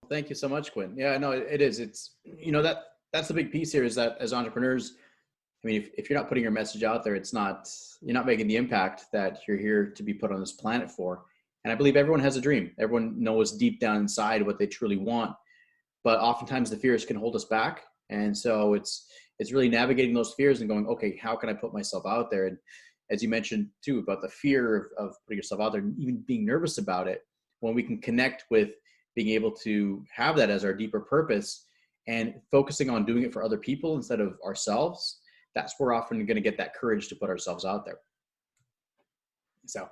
Thank you so much, Quinn. Yeah, no, it is. It's, that's the big piece here is that as entrepreneurs, I mean, if you're not putting your message out there, you're not making the impact that you're here to be put on this planet for. And I believe everyone has a dream. Everyone knows deep down inside what they truly want, but oftentimes the fears can hold us back. And so it's really navigating those fears and going, okay, how can I put myself out there? And as you mentioned too, about the fear of putting yourself out there and even being nervous about it, when we can connect with being able to have that as our deeper purpose and focusing on doing it for other people instead of ourselves, that's where we're often going to get that courage to put ourselves out there. So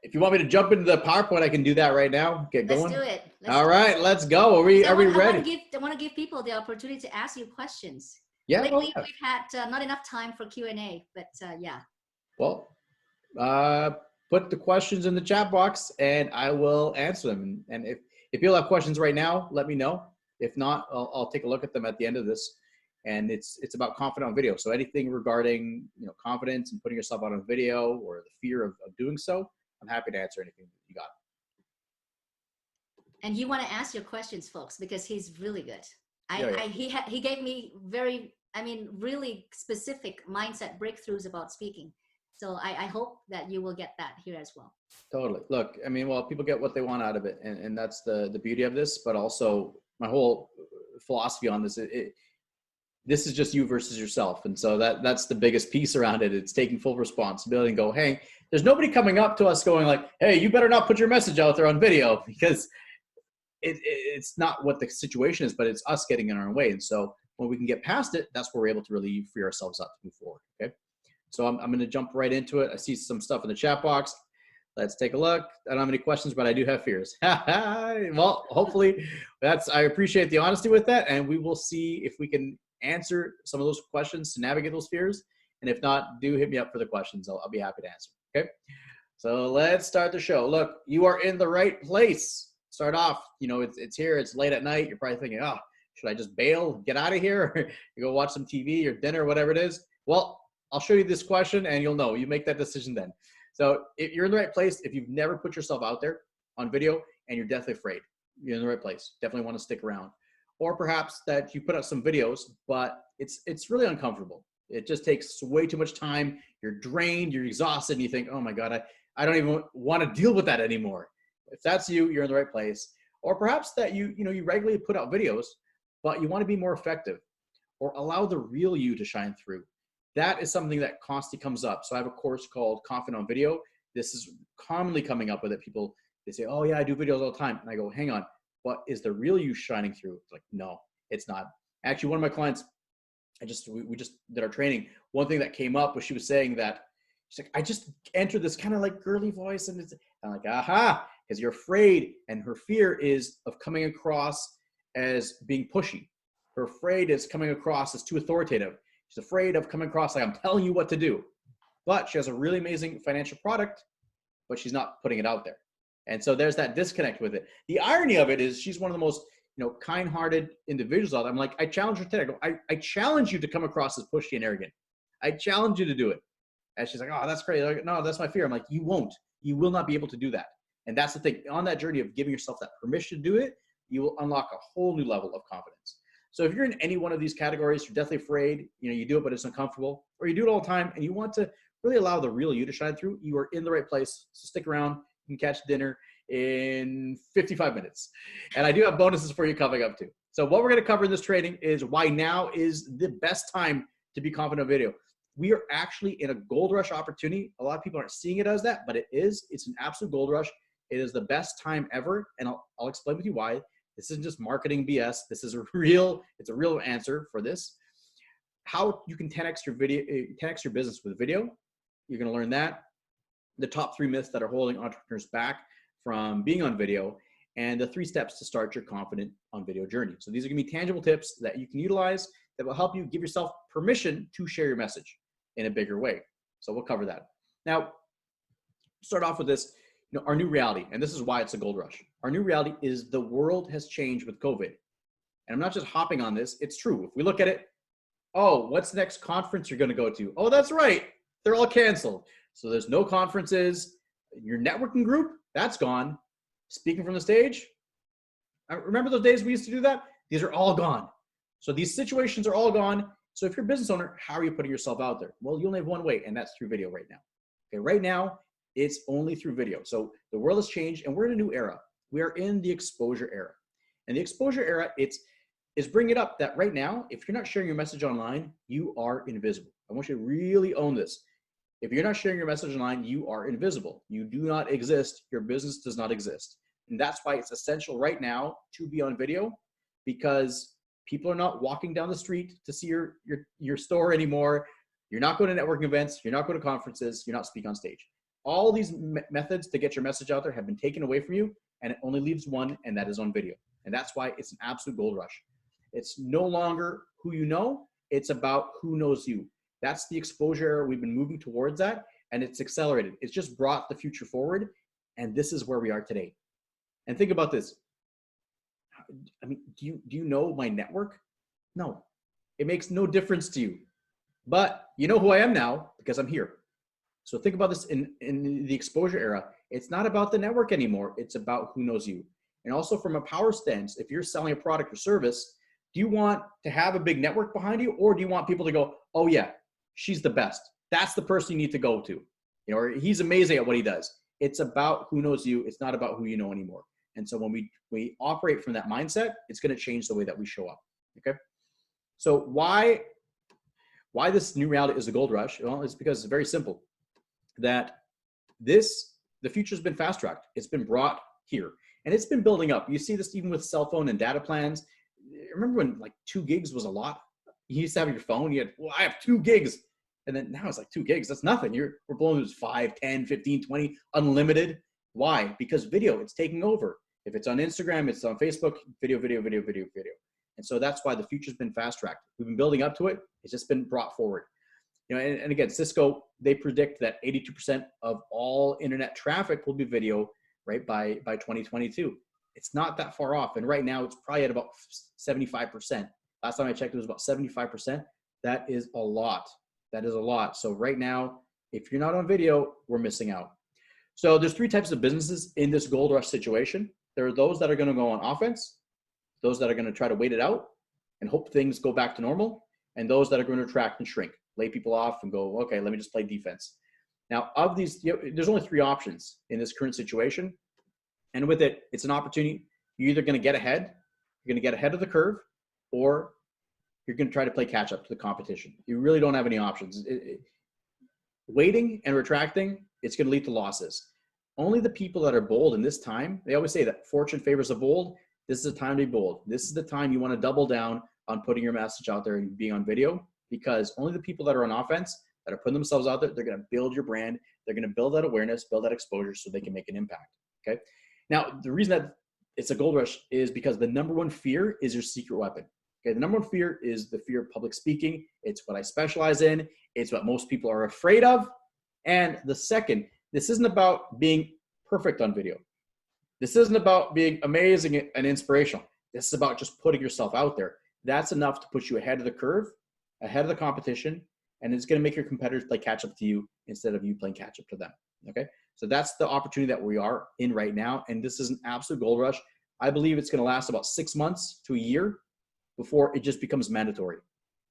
if you want me to jump into the PowerPoint, I can do that right now. Get going. Let's do it. All right, let's go. Are we ready? I want to give people the opportunity to ask you questions. Yeah. Lately, we've had not enough time for Q&A, but yeah. Well, put the questions in the chat box and I will answer them. And if you'll have questions right now, let me know. If not, I'll take a look at them at the end of this. And it's about confident on video. So anything regarding confidence and putting yourself out on video or the fear of doing so, I'm happy to answer anything that you got. And you want to ask your questions, folks, because he's really good. He gave me really specific mindset breakthroughs about speaking. So I hope that you will get that here as well. Totally. Look, I mean, well, people get what they want out of it. And that's the beauty of this, but also my whole philosophy on this, this is just you versus yourself. And so that's the biggest piece around it. It's taking full responsibility and go, hey, there's nobody coming up to us going like, hey, you better not put your message out there on video, because it's not what the situation is, but it's us getting in our own way. And so when we can get past it, that's where we're able to really free ourselves up to move forward. Okay. So I'm going to jump right into it. I see some stuff in the chat box. Let's take a look. I don't have any questions, but I do have fears. Well, hopefully I appreciate the honesty with that. And we will see if we can answer some of those questions to navigate those fears. And if not, do hit me up for the questions. I'll be happy to answer. Okay. So let's start the show. Look, you are in the right place. Start off, it's here, it's late at night. You're probably thinking, oh, should I just bail, get out of here? You go watch some TV or dinner, whatever it is. Well, I'll show you this question and you'll know. You make that decision then. So if you're in the right place, if you've never put yourself out there on video and you're deathly afraid, you're in the right place. Definitely want to stick around. Or perhaps that you put out some videos, but it's really uncomfortable. It just takes way too much time. You're drained, you're exhausted, and you think, oh my God, I don't even want to deal with that anymore. If that's you, you're in the right place. Or perhaps that you regularly put out videos, but you want to be more effective or allow the real you to shine through. That is something that constantly comes up. So I have a course called Confident on Video. This is commonly coming up with it. People, they say, oh yeah, I do videos all the time. And I go, hang on, what is the real you shining through? It's like, no, it's not. Actually, one of my clients, we just did our training. One thing that came up was she was saying that, she's like, I just entered this kind of like girly voice. And I'm like, aha, because you're afraid. And her fear is of coming across as being pushy. Her afraid is coming across as too authoritative. She's afraid of coming across like I'm telling you what to do. But she has a really amazing financial product, but she's not putting it out there. And so there's that disconnect with it. The irony of it is she's one of the most kind-hearted individuals out there. I'm like, I challenge her today. I go, I challenge you to come across as pushy and arrogant. I challenge you to do it. And she's like, oh, that's crazy. Like, no, that's my fear. I'm like, you won't. You will not be able to do that. And that's the thing. On that journey of giving yourself that permission to do it, you will unlock a whole new level of confidence. So if you're in any one of these categories, you're deathly afraid, you do it, but it's uncomfortable, or you do it all the time and you want to really allow the real you to shine through, you are in the right place. So stick around. You can catch dinner in 55 minutes. And I do have bonuses for you coming up too. So what we're going to cover in this training is why now is the best time to be confident on video. We are actually in a gold rush opportunity. A lot of people aren't seeing it as that, but it is. It's an absolute gold rush. It is the best time ever. And I'll explain with you why. This isn't just marketing BS. This is it's a real answer for this. How you can 10x your business with video. You're going to learn that. The top 3 myths that are holding entrepreneurs back from being on video, and the 3 steps to start your confident on video journey. So these are going to be tangible tips that you can utilize that will help you give yourself permission to share your message in a bigger way. So we'll cover that. Now, start off with this. Our new reality, and this is why it's a gold rush. Our new reality is the world has changed with COVID. And I'm not just hopping on this, it's true. If we look at it, oh, what's the next conference you're gonna go to? Oh, that's right, they're all canceled. So there's no conferences. Your networking group, that's gone. Speaking from the stage, I remember those days we used to do that? These are all gone. So these situations are all gone. So if you're a business owner, how are you putting yourself out there? Well, you only have one way, and that's through video right now. Okay, right now, it's only through video. So the world has changed, and we're in a new era. We are in the exposure era. And the exposure era, it's bringing it up that right now, if you're not sharing your message online, you are invisible. I want you to really own this. If you're not sharing your message online, you are invisible. You do not exist. Your business does not exist. And that's why it's essential right now to be on video, because people are not walking down the street to see your store anymore. You're not going to networking events. You're not going to conferences. You're not speaking on stage. All these methods to get your message out there have been taken away from you, and it only leaves one, and that is on video. And that's why it's an absolute gold rush. It's no longer who you know. It's about who knows you. That's the exposure era. We've been moving towards that, and it's accelerated. It's just brought the future forward, and this is where we are today. And think about this. I mean, do you know my network? No, it makes no difference to you. But you know who I am now because I'm here. So think about this in the exposure era. It's not about the network anymore. It's about who knows you. And also from a power stance, if you're selling a product or service, do you want to have a big network behind you, or do you want people to go, oh yeah, she's the best. That's the person you need to go to. You know, or he's amazing at what he does. It's about who knows you. It's not about who you know anymore. And so when we operate from that mindset, it's going to change the way that we show up. Okay. So why this new reality is a gold rush? Well, it's because it's very simple. That the future's been fast tracked. It's been brought here, and it's been building up. You see this even with cell phone and data plans. Remember when like 2 gigs was a lot? You used to have your phone. You had, well, I have 2 gigs. And then now it's like 2 gigs. That's nothing. We're blowing those 5, 10, 15, 20, unlimited. Why? Because video, it's taking over. If it's on Instagram, it's on Facebook, video. And so that's why the future's been fast tracked. We've been building up to it. It's just been brought forward. You know, and again, Cisco, they predict that 82% of all internet traffic will be video, right, by 2022. It's not that far off. And right now it's probably at about 75%. Last time I checked, it was about 75%. That is a lot. That is a lot. So right now, if you're not on video, we're missing out. So there's 3 types of businesses in this gold rush situation. There are those that are going to go on offense, those that are going to try to wait it out and hope things go back to normal, and those that are going to attract and shrink, lay people off and go, okay, let me just play defense. Now, of these, there's only 3 options in this current situation. And with it, it's an opportunity. You're either going to get ahead, you're going to get ahead of the curve, or you're going to try to play catch up to the competition. You really don't have any options. Waiting and retracting, it's going to lead to losses. Only the people that are bold in this time, they always say that fortune favors the bold. This is the time to be bold. This is the time you want to double down on putting your message out there and being on video, because only the people that are on offense, that are putting themselves out there, they're going to build your brand. They're going to build that awareness, build that exposure so they can make an impact. Okay. Now, the reason that it's a gold rush is because the number one fear is your secret weapon. Okay. The number one fear is the fear of public speaking. It's what I specialize in. It's what most people are afraid of. And the second, this isn't about being perfect on video. This isn't about being amazing and inspirational. This is about just putting yourself out there. That's enough to put you ahead of the curve, ahead of the competition, and it's going to make your competitors play catch up to you instead of you playing catch up to them. Okay. So that's the opportunity that we are in right now. And this is an absolute gold rush. I believe it's going to last about 6 months to a year before it just becomes mandatory.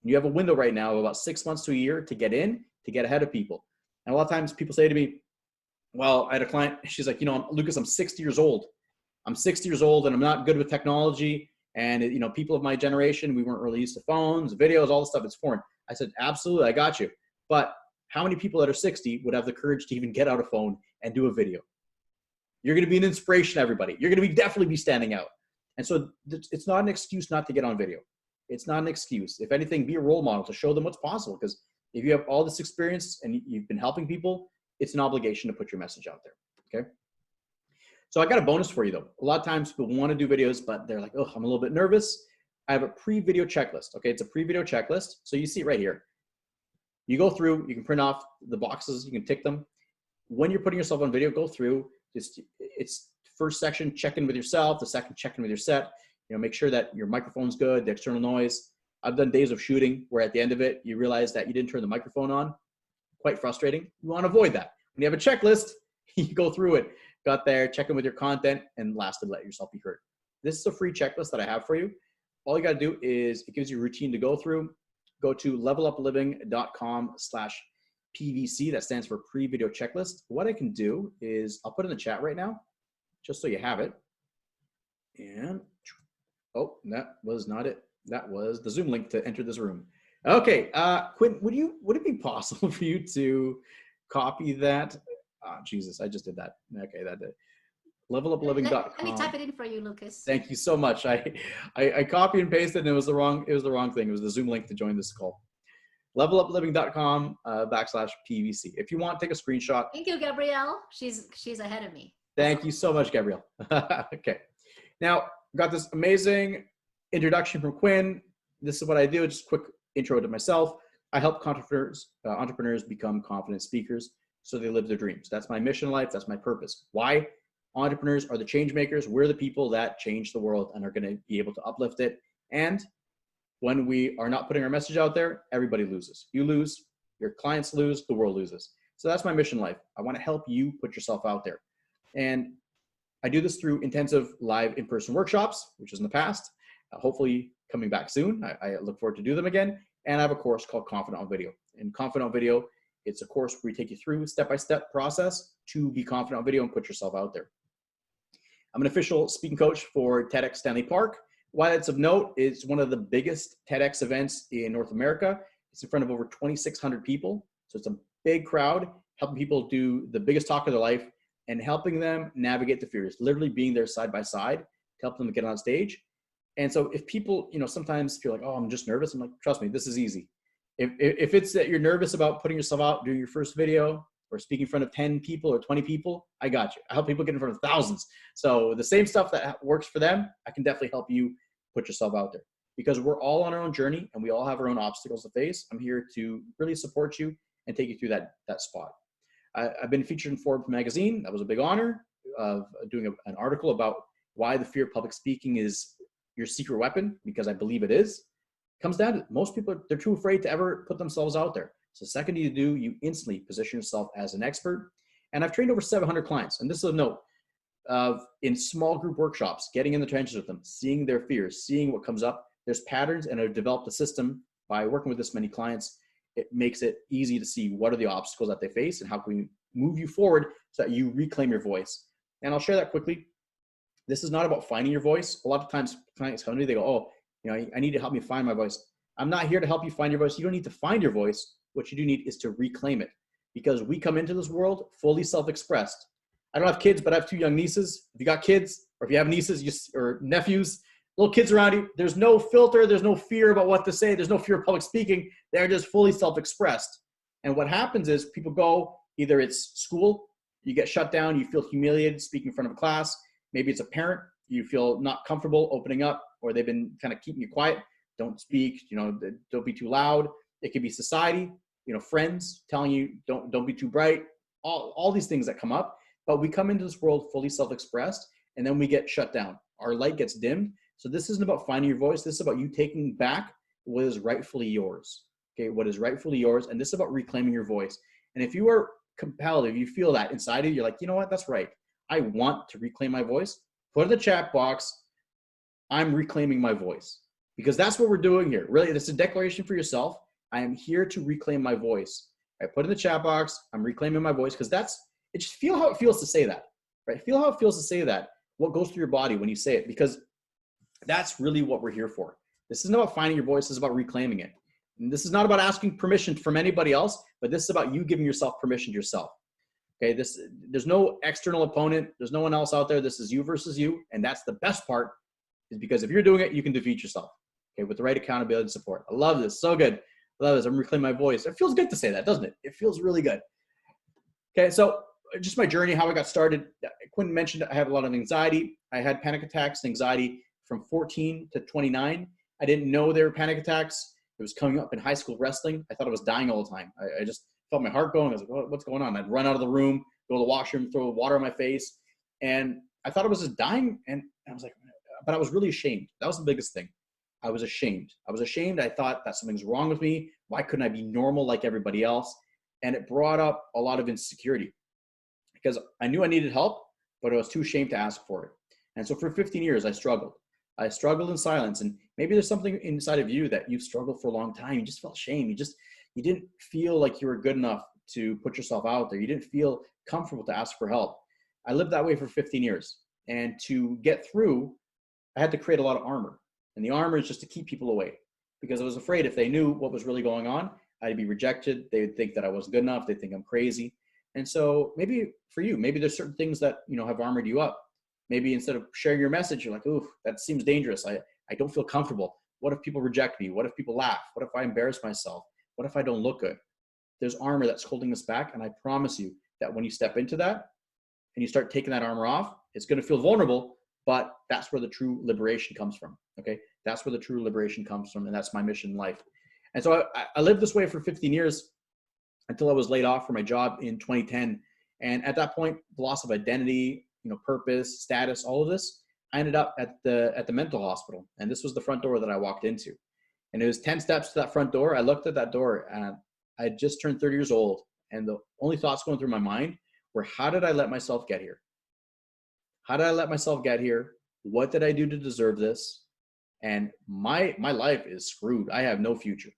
You have a window right now of about 6 months to a year to get in, to get ahead of people. And a lot of times people say to me, well, I had a client, she's like, Lucas, I'm 60 years old. I'm 60 years old and I'm not good with technology. And, people of my generation, we weren't really used to phones, videos, all this stuff. It's foreign. I said, absolutely, I got you. But how many people that are 60 would have the courage to even get out a phone and do a video? You're going to be an inspiration to everybody. You're going to definitely be standing out. And so it's not an excuse not to get on video. It's not an excuse. If anything, be a role model to show them what's possible. Because if you have all this experience and you've been helping people, it's an obligation to put your message out there. Okay. So I got a bonus for you though. A lot of times people want to do videos, but they're like, oh, I'm a little bit nervous. I have a pre-video checklist. Okay. It's a pre-video checklist. So you see it right here. You go through, you can print off the boxes, you can tick them. When you're putting yourself on video, go through, it's first section, check in with yourself. The second, check in with your set, make sure that your microphone's good, the external noise. I've done days of shooting where at the end of it, you realize that you didn't turn the microphone on. Quite frustrating. You want to avoid that. When you have a checklist, you go through it, got there, check in with your content, and lastly, let yourself be heard. This is a free checklist that I have for you. All you got to do is it gives you a routine to go through. Go to levelupliving.com/PVC. That stands for pre-video checklist. What I can do is I'll put it in the chat right now, just so you have it. And oh, that was not it. That was the Zoom link to enter this room. Okay, Quynh, would it be possible for you to copy that? Oh, Jesus, I just did that. Okay, that did. Levelupliving.com. Let me type it in for you, Lucas. Thank you so much. I copied and pasted, and it was the wrong thing. It was the Zoom link to join this call. Levelupliving.com /PVC. If you want, take a screenshot. Thank you, Gabrielle. She's ahead of me. Thank you so much, Gabrielle. Okay. Now, got this amazing introduction from Quynh. This is what I do. Just a quick intro to myself. I help entrepreneurs become confident speakers so they live their dreams. That's my mission in life. That's my purpose. Why? Entrepreneurs are the change makers. We're the people that change the world and are going to be able to uplift it. And when we are not putting our message out there, everybody loses. You lose, your clients lose, the world loses. So that's my mission in life. I want to help you put yourself out there. And I do this through intensive live in-person workshops, which is in the past, hopefully coming back soon. I look forward to do them again. And I have a course called Confident on Video. In Confident on Video, it's a course where we take you through step-by-step process to be confident on video and put yourself out there. I'm an official speaking coach for TEDx Stanley Park. Why that's of note is one of the biggest TEDx events in North America. It's in front of over 2,600 people. So it's a big crowd, helping people do the biggest talk of their life and helping them navigate the fears, literally being there side by side to help them get on stage. And so if people, sometimes feel like, oh, I'm just nervous. I'm like, trust me, this is easy. If it's that you're nervous about putting yourself out, doing your first video or speaking in front of 10 people or 20 people, I got you. I help people get in front of thousands. So the same stuff that works for them, I can definitely help you put yourself out there, because we're all on our own journey and we all have our own obstacles to face. I'm here to really support you and take you through that spot. I've been featured in Forbes magazine. That was a big honor of doing an article about why the fear of public speaking is your secret weapon, because I believe it is. It comes down to most people, they're too afraid to ever put themselves out there. So the second you do, you instantly position yourself as an expert. And I've trained over 700 clients. And this is a note of in small group workshops, getting in the trenches with them, seeing their fears, seeing what comes up. There's patterns, and I've developed a system by working with this many clients. It makes it easy to see what are the obstacles that they face and how can we move you forward so that you reclaim your voice. And I'll share that quickly. This is not about finding your voice. A lot of times clients come to me, they go, oh, I need to help me find my voice. I'm not here to help you find your voice. You don't need to find your voice. What you do need is to reclaim it, because we come into this world fully self-expressed. I don't have kids, but I have 2 young nieces. If you got kids, or if you have nieces or nephews, little kids around you, there's no filter. There's no fear about what to say. There's no fear of public speaking. They're just fully self-expressed. And what happens is people go, either it's school, you get shut down, you feel humiliated speaking in front of a class. Maybe it's a parent, you feel not comfortable opening up, or they've been kind of keeping you quiet. Don't speak, don't be too loud. It could be society, friends telling you don't be too bright, all these things that come up. But we come into this world fully self-expressed, and then we get shut down. Our light gets dimmed. So this isn't about finding your voice. This is about you taking back what is rightfully yours. Okay, what is rightfully yours. And this is about reclaiming your voice. And if you are compelled, if you feel that inside of you, you're like, you know what, that's right. I want to reclaim my voice. Put in the chat box, I'm reclaiming my voice. Because that's what we're doing here. Really, it's a declaration for yourself. I am here to reclaim my voice. I put in the chat box, I'm reclaiming my voice, because just feel how it feels to say that, right? Feel how it feels to say that, what goes through your body when you say it, because that's really what we're here for. This isn't about finding your voice, this is about reclaiming it. And this is not about asking permission from anybody else, but this is about you giving yourself permission to yourself. Okay, there's no external opponent, there's no one else out there, this is you versus you, and that's the best part, is because if you're doing it, you can defeat yourself, okay, with the right accountability and support. I love this, so good. I love this, I'm reclaiming my voice. It feels good to say that, doesn't it? It feels really good. Okay, so just my journey, how I got started. Quynh mentioned I have a lot of anxiety. I had panic attacks and anxiety from 14 to 29. I didn't know they were panic attacks. It was coming up in high school wrestling. I thought I was dying all the time. I just felt my heart going. I was like, what's going on? I'd run out of the room, go to the washroom, throw water on my face. And I thought I was just dying. And I was like, but I was really ashamed. That was the biggest thing. I was ashamed. I thought that something's wrong with me. Why couldn't I be normal like everybody else? And it brought up a lot of insecurity, because I knew I needed help, but I was too ashamed to ask for it. And so for 15 years, I struggled. I struggled in silence. And maybe there's something inside of you that you've struggled for a long time. You just felt shame. You didn't feel like you were good enough to put yourself out there. You didn't feel comfortable to ask for help. I lived that way for 15 years. And to get through, I had to create a lot of armor. And the armor is just to keep people away, because I was afraid if they knew what was really going on, I'd be rejected. They would think that I wasn't good enough. They'd think I'm crazy. And so maybe for you, maybe there's certain things that, have armored you up. Maybe instead of sharing your message, you're like, ooh, that seems dangerous. I don't feel comfortable. What if people reject me? What if people laugh? What if I embarrass myself? What if I don't look good? There's armor that's holding us back. And I promise you that when you step into that and you start taking that armor off, it's going to feel vulnerable, but that's where the true liberation comes from. Okay. That's where the true liberation comes from. And that's my mission in life. And so I lived this way for 15 years until I was laid off from my job in 2010. And at that point, the loss of identity, purpose, status, all of this, I ended up at the mental hospital. And this was the front door that I walked into. And it was 10 steps to that front door. I looked at that door and I had just turned 30 years old. And the only thoughts going through my mind were, how did I let myself get here? How did I let myself get here? What did I do to deserve this? And my life is screwed. I have no future.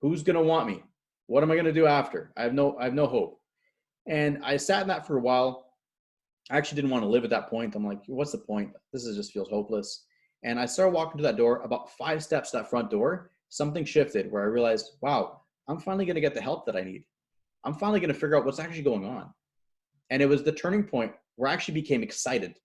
Who's going to want me? What am I going to do after? I have no hope. And I sat in that for a while. I actually didn't want to live at that point. I'm like, what's the point? Just feels hopeless. And I started walking to that door. About 5 steps to that front door, something shifted where I realized, wow, I'm finally going to get the help that I need. I'm finally going to figure out what's actually going on. And it was the turning point where I actually became excited.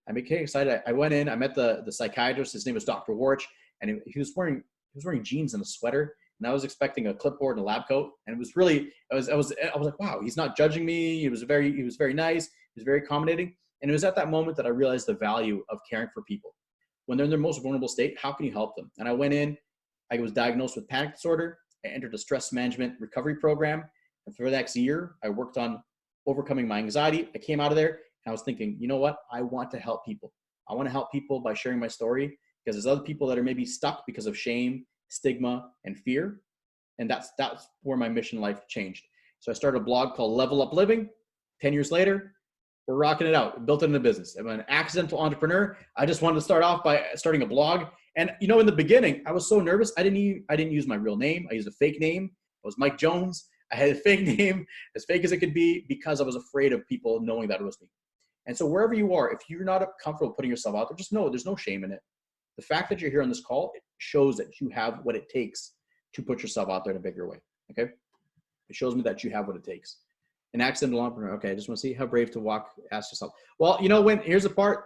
I became excited. I went in, I met the psychiatrist. His name was Dr. Warch, and he was wearing jeans and a sweater. And I was expecting a clipboard and a lab coat. And it was really, I was like, wow, he's not judging me. He was very nice. He was very accommodating. And it was at that moment that I realized the value of caring for people. When they're in their most vulnerable state, how can you help them? And I went in, I was diagnosed with panic disorder. I entered a stress management recovery program. And for the next year, I worked on overcoming my anxiety. I came out of there and I was thinking, you know what? I want to help people. I want to help people by sharing my story, because there's other people that are maybe stuck because of shame, stigma, and fear. And that's where my mission in life changed. So I started a blog called Level Up Living. 10 years later, we're rocking it out. Built it into business. I'm an accidental entrepreneur. I just wanted to start off by starting a blog. And in the beginning, I was so nervous. I didn't use my real name. I used a fake name. I was Mike Jones. I had a fake name, as fake as it could be, because I was afraid of people knowing that it was me. And so wherever you are, if you're not comfortable putting yourself out there, just know there's no shame in it. The fact that you're here on this call, it shows that you have what it takes to put yourself out there in a bigger way. Okay. It shows me that you have what it takes. An accidental entrepreneur. Okay. I just want to see how brave to walk. Ask yourself. Well, here's the part,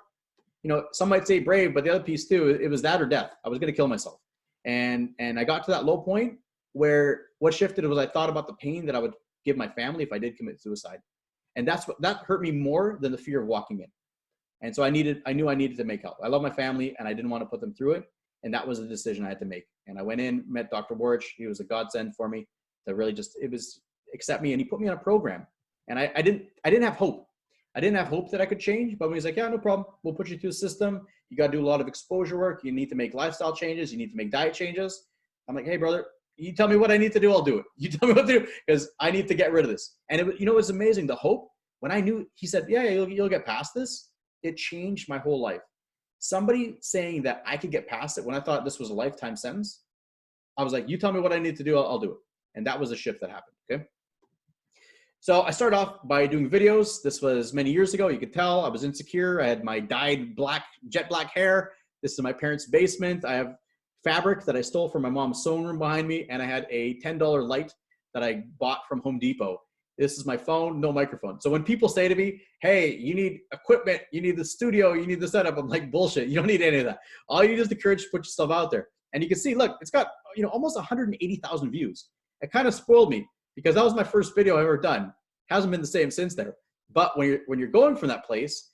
some might say brave, but the other piece too, it was that or death. I was going to kill myself. And I got to that low point where what shifted was I thought about the pain that I would give my family if I did commit suicide. And that hurt me more than the fear of walking in. And so I knew I needed to make help. I love my family and I didn't want to put them through it. And that was the decision I had to make. And I went in, met Dr. Warch. He was a godsend for me. That really accept me. And he put me on a program. And I didn't have hope. I didn't have hope that I could change, but when he's like, yeah, no problem. We'll put you through the system. You got to do a lot of exposure work. You need to make lifestyle changes. You need to make diet changes. I'm like, hey brother, you tell me what I need to do. I'll do it. You tell me what to do, because I need to get rid of this. And it's amazing. The hope, when I knew, he said, yeah, you'll get past this. It changed my whole life. Somebody saying that I could get past it when I thought this was a lifetime sentence, I was like, you tell me what I need to do, I'll do it. And that was a shift that happened. Okay. So I started off by doing videos. This was many years ago. You could tell I was insecure. I had my dyed jet black hair. This is my parents' basement. I have fabric that I stole from my mom's sewing room behind me. And I had a $10 light that I bought from Home Depot. This is my phone, no microphone. So when people say to me, hey, you need equipment, you need the studio, you need the setup, I'm like, bullshit. You don't need any of that. All you need is the courage to put yourself out there. And you can see, look, it's got, almost 180,000 views. It kind of spoiled me because that was my first video I've ever done. Hasn't been the same since there. But when you're going from that place,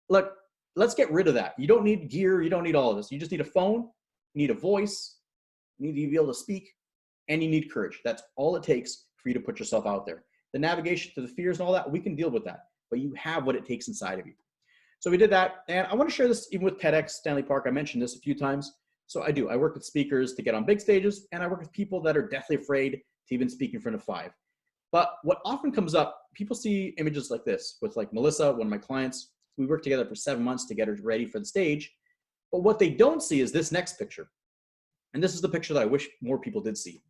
look, let's get rid of that. You don't need gear. You don't need all of this. You just need a phone. You need a voice. You need to be able to speak, and you need courage. That's all it takes for you to put yourself out there. The navigation to the fears and all that, we can deal with that, but you have what it takes inside of you. So we did that. And I want to share this even with TEDx Stanley Park. I mentioned this a few times. So I do. I work with speakers to get on big stages, and I work with people that are deathly afraid to even speak in front of 5. But what often comes up, people see images like this with like Melissa, one of my clients. We worked together for 7 months to get her ready for the stage. But what they don't see is this next picture. And this is the picture that I wish more people did see.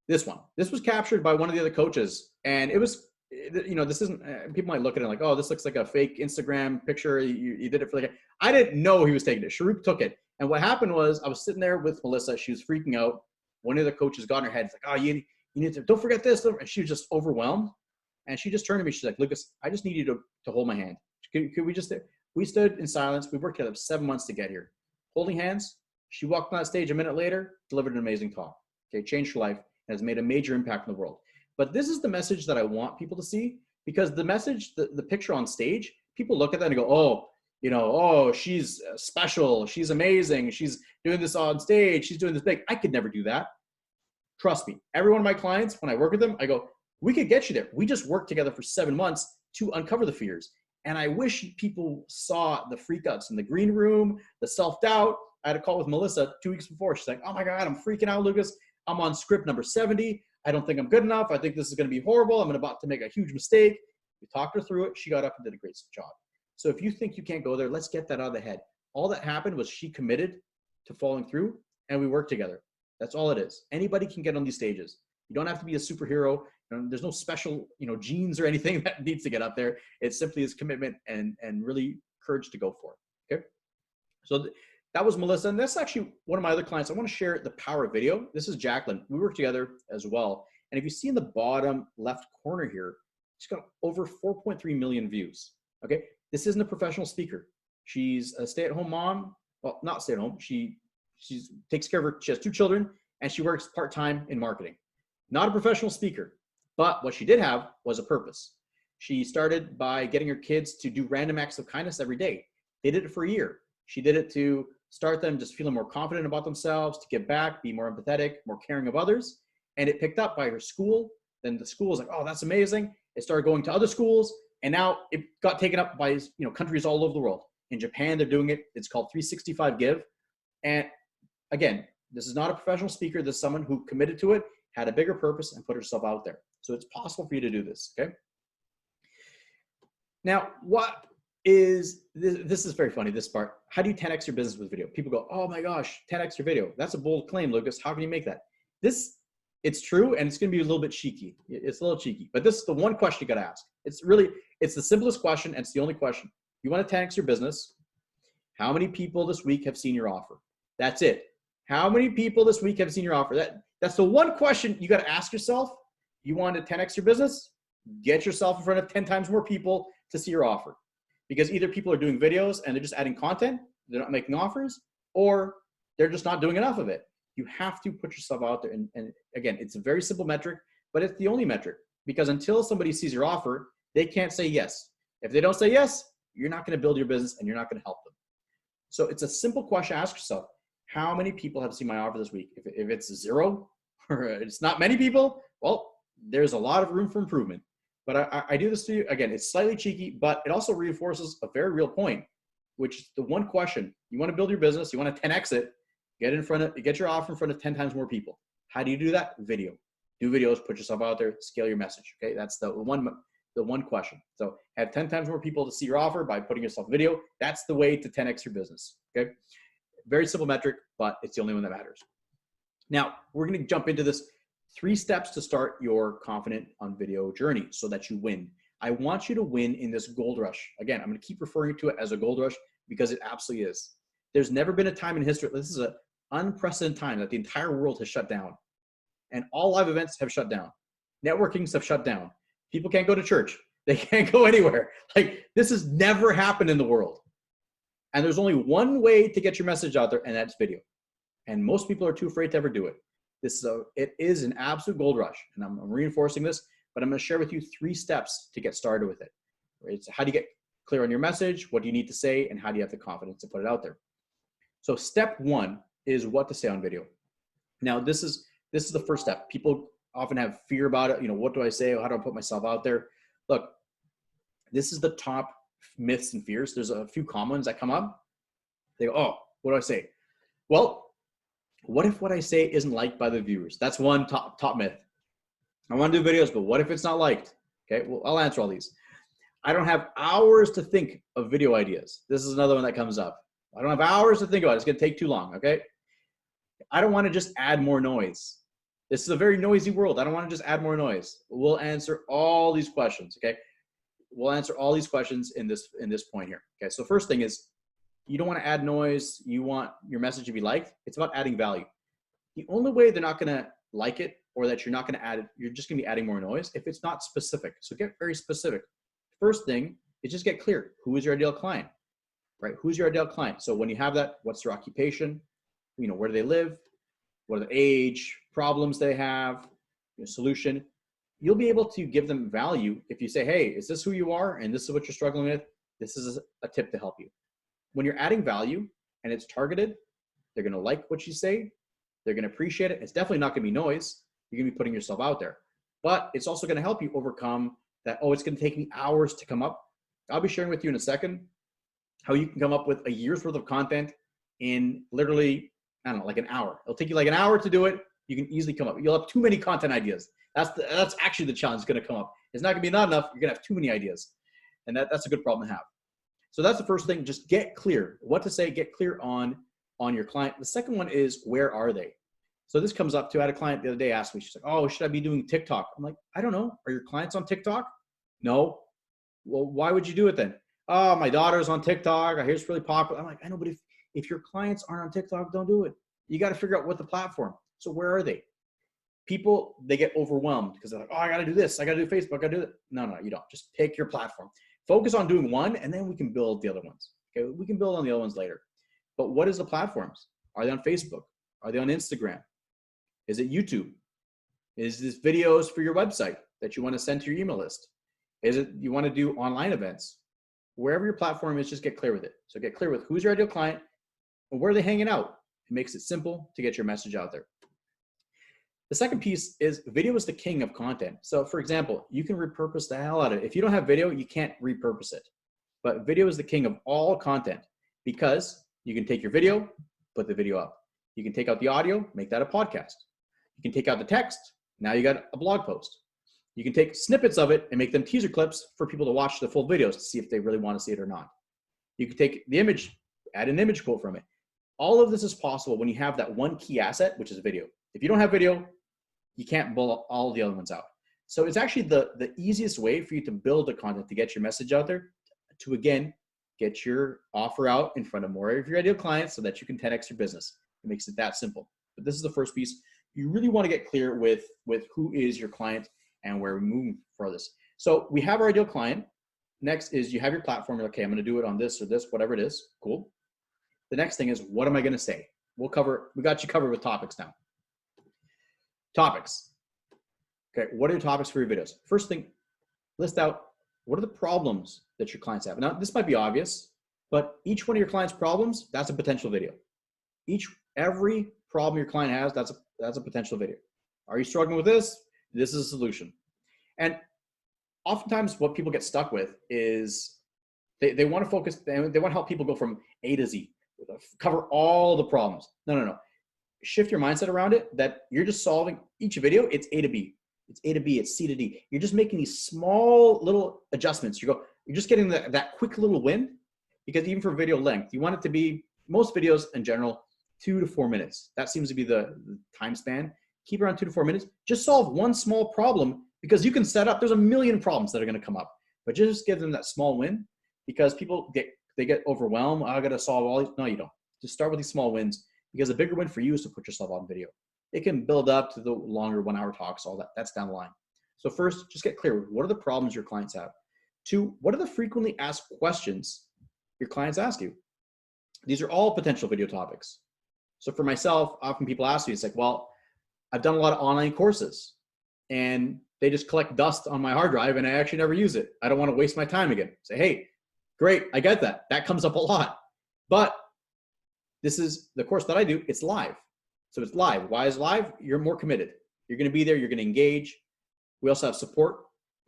This one. This was captured by one of the other coaches. And it was, you know, this isn't, people might look at it like, oh, this looks like a fake Instagram picture. You did it for like, I didn't know he was taking it. Sharuk took it. And what happened was I was sitting there with Melissa. She was freaking out. One of the coaches got in her head. It's like, oh, you need to, don't forget this. And she was just overwhelmed. And she just turned to me. She's like, Lucas, I just need you to hold my hand. Could we stood in silence. We worked together 7 months to get here. Holding hands. She walked on that stage a minute later, delivered an amazing talk. Okay, changed her life and has made a major impact in the world. But this is the message that I want people to see, because the message, the picture on stage, people look at that and go, oh, you know, oh, she's special. She's amazing. She's doing this on stage. She's doing this big. I could never do that. Trust me. Every one of my clients, when I work with them, I go, we could get you there. We just worked together for 7 months to uncover the fears. And I wish people saw the freakouts in the green room, the self-doubt. I had a call with Melissa 2 weeks before. She's like, oh my God, I'm freaking out, Lucas. I'm on script number 70. I don't think I'm good enough. I think this is going to be horrible. I'm about to make a huge mistake. We talked her through it. She got up and did a great job. So if you think you can't go there, let's get that out of the head. All that happened was she committed to following through, and we worked together. That's all it is. Anybody can get on these stages. You don't have to be a superhero. There's no special, genes or anything that needs to get up there. It simply is commitment and really courage to go for it. Okay. So that was Melissa. And that's actually one of my other clients. I want to share the power of video. This is Jacqueline. We work together as well. And if you see in the bottom left corner here, she's got over 4.3 million views. Okay. This isn't a professional speaker. She's a stay-at-home mom. Well, not stay-at-home. She takes care of her. She has 2 children and she works part-time in marketing. Not a professional speaker, but what she did have was a purpose. She started by getting her kids to do random acts of kindness every day. They did it for a year. She did it to start them just feeling more confident about themselves, to give back, be more empathetic, more caring of others. And it picked up by her school. Then the school was like, oh, that's amazing. It started going to other schools. And now it got taken up by countries all over the world. In Japan, they're doing it. It's called 365 Give. And again, this is not a professional speaker. This is someone who committed to it, had a bigger purpose, and put herself out there. So it's possible for you to do this, okay? Now, what is, this is very funny, this part. How do you 10x your business with video? People go, oh my gosh, 10x your video. That's a bold claim, Lucas. How can you make that? It's true, and it's gonna be a little bit cheeky. It's a little cheeky, but this is the one question you gotta ask. It's the simplest question, and it's the only question. You wanna 10x your business. How many people this week have seen your offer? That's it. How many people this week have seen your offer? That's the one question you gotta ask yourself. You want to 10x your business? Get yourself in front of 10 times more people to see your offer. Because either people are doing videos and they're just adding content, they're not making offers, or they're just not doing enough of it. You have to put yourself out there. And again, it's a very simple metric, but it's the only metric. Because until somebody sees your offer, they can't say yes. If they don't say yes, you're not going to build your business and you're not going to help them. So it's a simple question. Ask yourself, how many people have seen my offer this week? If it's 0 or it's not many people, well, there's a lot of room for improvement. But I do this to you. Again, it's slightly cheeky, but it also reinforces a very real point, which is the one question. You want to build your business, you want to 10x it, get your offer in front of 10 times more people. How do you do that? Video. Do videos, put yourself out there, scale your message. Okay, that's the one question. So have 10 times more people to see your offer by putting yourself video. That's the way to 10x your business. Okay, very simple metric, but it's the only one that matters. Now we're going to jump into this 3 steps to start your confident on video journey so that you win. I want you to win in this gold rush. Again, I'm going to keep referring to it as a gold rush because it absolutely is. There's never been a time in history. This is an unprecedented time that the entire world has shut down. And all live events have shut down. Networkings have shut down. People can't go to church. They can't go anywhere. Like, this has never happened in the world. And there's only one way to get your message out there, and that's video. And most people are too afraid to ever do it. It is an absolute gold rush, and I'm reinforcing this, but I'm going to share with you 3 steps to get started with it. It's how do you get clear on your message, what do you need to say, and how do you have the confidence to put it out there. So step 1 is what to say on video. Now, this is the first step. People often have fear about it. What do I say? How do I put myself out there? Look, this is the top myths and fears. There's a few common ones that come up. They go, oh, what do I say? Well, what if what I say isn't liked by the viewers? That's one top myth. I want to do videos, but what if it's not liked? Okay, well, I'll answer all these. I don't have hours to think of video ideas. This is another one that comes up. I don't have hours to think about it. It's going to take too long. Okay. I don't want to just add more noise. This is a very noisy world. I don't want to just add more noise. We'll answer all these questions. Okay. We'll answer all these questions in this point here. Okay. So first thing is, you don't want to add noise. You want your message to be liked. It's about adding value. The only way they're not going to like it, or that you're not going to add it, you're just going to be adding more noise if it's not specific. So get very specific. First thing is just get clear. Who is your ideal client, right? Who's your ideal client? So when you have that, what's their occupation? You know, where do they live? What are the age, problems they have, solution? You'll be able to give them value if you say, hey, is this who you are? And this is what you're struggling with. This is a tip to help you. When you're adding value and it's targeted, they're going to like what you say. They're going to appreciate it. It's definitely not going to be noise. You're going to be putting yourself out there, but it's also going to help you overcome that. Oh, it's going to take me hours to come up. I'll be sharing with you in a second how you can come up with a year's worth of content in literally, I don't know, like an hour. It'll take you like an hour to do it. You can easily come up. You'll have too many content ideas. That's actually the challenge that's going to come up. It's not going to be not enough. You're going to have too many ideas, and that's a good problem to have. So that's the first thing. Just get clear what to say. Get clear on your client. The second one is, where are they? So this comes up too. I had a client the other day ask me, she's like, oh, should I be doing TikTok? I'm like, I don't know. Are your clients on TikTok? No. Well, why would you do it then? Oh, my daughter's on TikTok. I hear it's really popular. I'm like, I know, but if your clients aren't on TikTok, don't do it. You got to figure out what the platform. So where are they? People, they get overwhelmed because they're like, oh, I got to do this. I got to do Facebook. I got to do that. No, you don't. Just pick your platform. Focus on doing one, and then we can build the other ones. Okay, we can build on the other ones later. But what is the platforms? Are they on Facebook? Are they on Instagram? Is it YouTube? Is this videos for your website that you want to send to your email list? Is it you want to do online events? Wherever your platform is, just get clear with it. So get clear with who's your ideal client and where are they hanging out. It makes it simple to get your message out there. The second piece is video is the king of content. So for example, you can repurpose the hell out of it. If you don't have video, you can't repurpose it. But video is the king of all content because you can take your video, put the video up. You can take out the audio, make that a podcast. You can take out the text. Now you got a blog post. You can take snippets of it and make them teaser clips for people to watch the full videos to see if they really want to see it or not. You can take the image, add an image quote from it. All of this is possible when you have that one key asset, which is video. If you don't have video, you can't build all the other ones out. So it's actually the easiest way for you to build the content to get your message out there, to again, get your offer out in front of more of your ideal clients so that you can 10x your business. It makes it that simple. But this is the first piece. You really want to get clear with who is your client and where we move for this. So we have our ideal client. Next is you have your platform. You're like, okay, I'm going to do it on this or this, whatever it is. Cool. The next thing is, what am I going to say? We got you covered with topics now. Topics. Okay, what are your topics for your videos? First thing, list out what are the problems that your clients have. Now, this might be obvious, but each one of your clients' problems, that's a potential video. Every problem your client has, that's a potential video. Are you struggling with this? This is a solution. And oftentimes what people get stuck with is they want to focus, they want to help people go from A to Z, cover all the problems. No. Shift your mindset around it that you're just solving each video. It's A to B. It's A to B. It's C to D. You're just making these small little adjustments. You're just getting that quick little win, because even for video length, you want it to be, most videos in general, 2 to 4 minutes. That seems to be the time span. Keep around 2 to 4 minutes. Just solve one small problem, because you can set up, there's a million problems that are going to come up, but just give them that small win, because people get overwhelmed. I got to solve all these. No, you don't. Just start with these small wins, because a bigger win for you is to put yourself on video. It can build up to the longer 1 hour talks, all that. That's down the line. So first, just get clear. What are the problems your clients have? 2, what are the frequently asked questions your clients ask you? These are all potential video topics. So for myself, often people ask me, it's like, well, I've done a lot of online courses and they just collect dust on my hard drive and I actually never use it. I don't want to waste my time again. Say, hey, great, I get that. That comes up a lot. But this is the course that I do. It's live. So it's live. Why is live? You're more committed. You're going to be there. You're going to engage. We also have support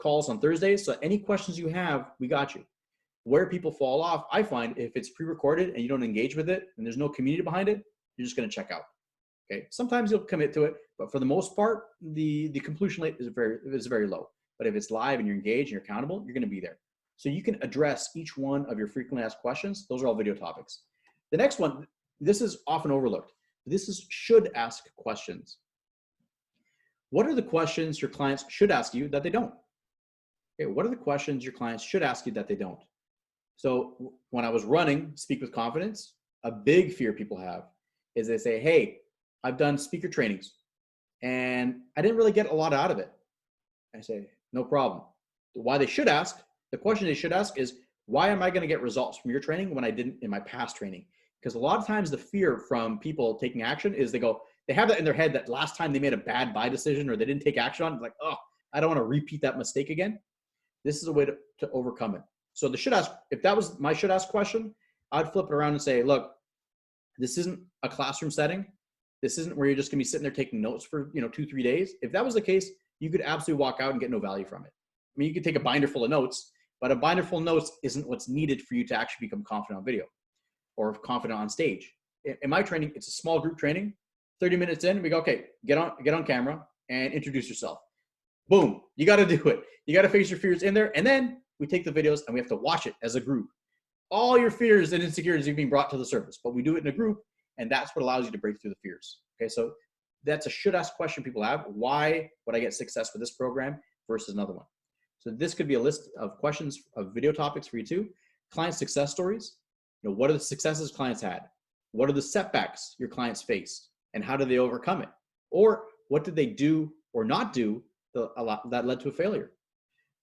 calls on Thursdays. So any questions you have, we got you. Where people fall off, I find if it's pre-recorded and you don't engage with it and there's no community behind it, you're just going to check out. Okay. Sometimes you'll commit to it, but for the most part, the completion rate is very low. But if it's live and you're engaged and you're accountable, you're going to be there. So you can address each one of your frequently asked questions. Those are all video topics. The next one, this is often overlooked. This is should ask questions. What are the questions your clients should ask you that they don't? Okay, what are the questions your clients should ask you that they don't? So when I was running Speak with Confidence, a big fear people have is they say, hey, I've done speaker trainings and I didn't really get a lot out of it. I say, no problem. Why they should ask, the question they should ask is, why am I going to get results from your training when I didn't in my past training? Because a lot of times the fear from people taking action is they have that in their head that last time they made a bad buy decision or they didn't take action on it, like, oh, I don't want to repeat that mistake again. This is a way to overcome it. So the should ask, if that was my should ask question, I'd flip it around and say, look, this isn't a classroom setting. This isn't where you're just gonna be sitting there taking notes for 2-3 days. If that was the case, you could absolutely walk out and get no value from it. I mean, you could take a binder full of notes, but a binder full of notes isn't what's needed for you to actually become confident on video or confident on stage. In my training, it's a small group training. 30 minutes in, we go, okay, get on camera and introduce yourself. Boom, you got to do it. You got to face your fears in there. And then we take the videos and we have to watch it as a group. All your fears and insecurities are being brought to the surface, but we do it in a group, and that's what allows you to break through the fears. Okay, so that's a should ask question people have. Why would I get success with this program versus another one? So this could be a list of questions of video topics for you too. Client success stories. What are the successes clients had? What are the setbacks your clients faced? And how did they overcome it? Or what did they do or not do that led to a failure?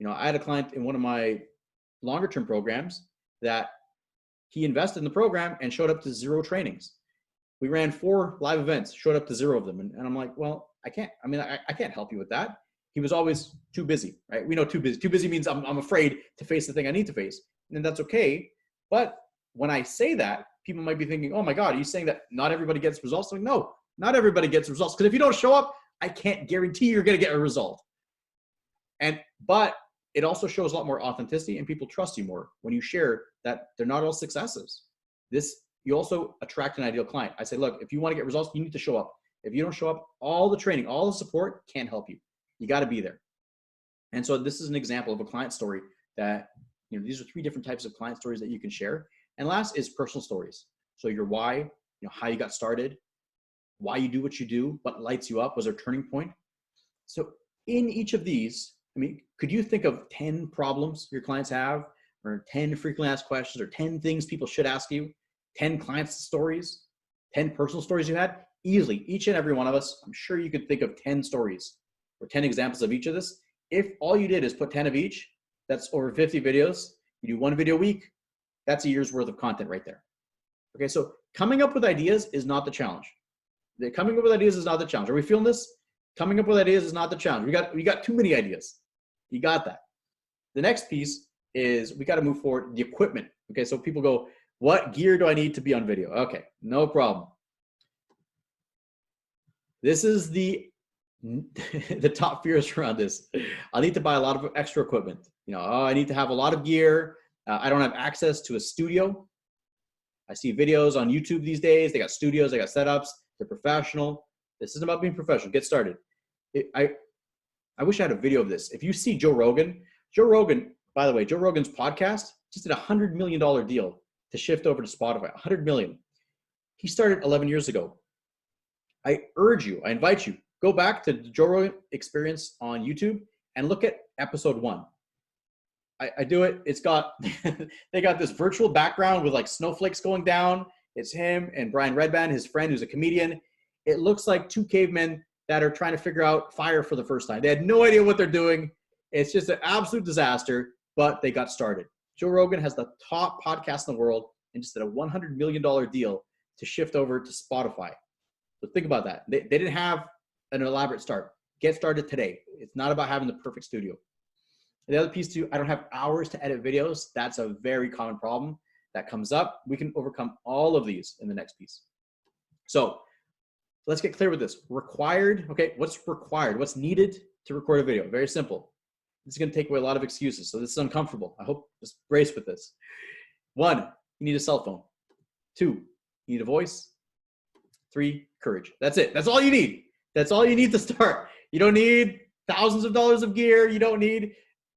I had a client in one of my longer term programs that he invested in the program and showed up to 0 trainings. We ran 4 live events, showed up to 0 of them. And I'm like, well, I can't help you with that. He was always too busy, right? We know too busy. Too busy means I'm afraid to face the thing I need to face. And that's okay. But when I say that, people might be thinking, oh my God, are you saying that not everybody gets results? Like, no, not everybody gets results. Because if you don't show up, I can't guarantee you're going to get a result. But it also shows a lot more authenticity and people trust you more when you share that they're not all successes. You also attract an ideal client. I say, look, if you want to get results, you need to show up. If you don't show up, all the training, all the support can't help you. You got to be there. And so this is an example of a client story that, these are 3 different types of client stories that you can share. And last is personal stories. So your why, how you got started, why you do what you do, what lights you up, was there a turning point? So in each of these, could you think of 10 problems your clients have, or 10 frequently asked questions, or 10 things people should ask you, 10 clients' stories, 10 personal stories you had? Easily, each and every one of us, I'm sure you could think of 10 stories or 10 examples of each of this. If all you did is put 10 of each, that's over 50 videos. You do 1 video a week, that's a year's worth of content right there. Okay, so coming up with ideas is not the challenge. Coming up with ideas is not the challenge. Are we feeling this? Coming up with ideas is not the challenge. We got too many ideas. You got that. The next piece is we got to move forward, the equipment. Okay, so people go, what gear do I need to be on video? Okay, no problem. This is the top fears around this. I need to buy a lot of extra equipment. I need to have a lot of gear. I don't have access to a studio. I see videos on YouTube these days. They got studios, they got setups. They're professional. This isn't about being professional. Get started. I wish I had a video of this. If you see Joe Rogan, by the way, Joe Rogan's podcast just did a $100 million deal to shift over to Spotify. $100 million. He started 11 years ago. I invite you, go back to the Joe Rogan Experience on YouTube and look at episode 1. I do it. It's got, they got this virtual background with like snowflakes going down. It's him and Brian Redband, his friend, who's a comedian. It looks like 2 cavemen that are trying to figure out fire for the first time. They had no idea what they're doing. It's just an absolute disaster, but they got started. Joe Rogan has the top podcast in the world and just did a $100 million deal to shift over to Spotify. So think about that. They didn't have an elaborate start. Get started today. It's not about having the perfect studio. The other piece too, I don't have hours to edit videos. That's a very common problem that comes up. We can overcome all of these in the next piece. So let's get clear with this. Required, okay, what's required? What's needed to record a video? Very simple. This is gonna take away a lot of excuses. So this is uncomfortable. I hope just brace with this. 1, you need a cell phone. 2, you need a voice. 3, courage. That's it. That's all you need. That's all you need to start. You don't need thousands of dollars of gear. You don't need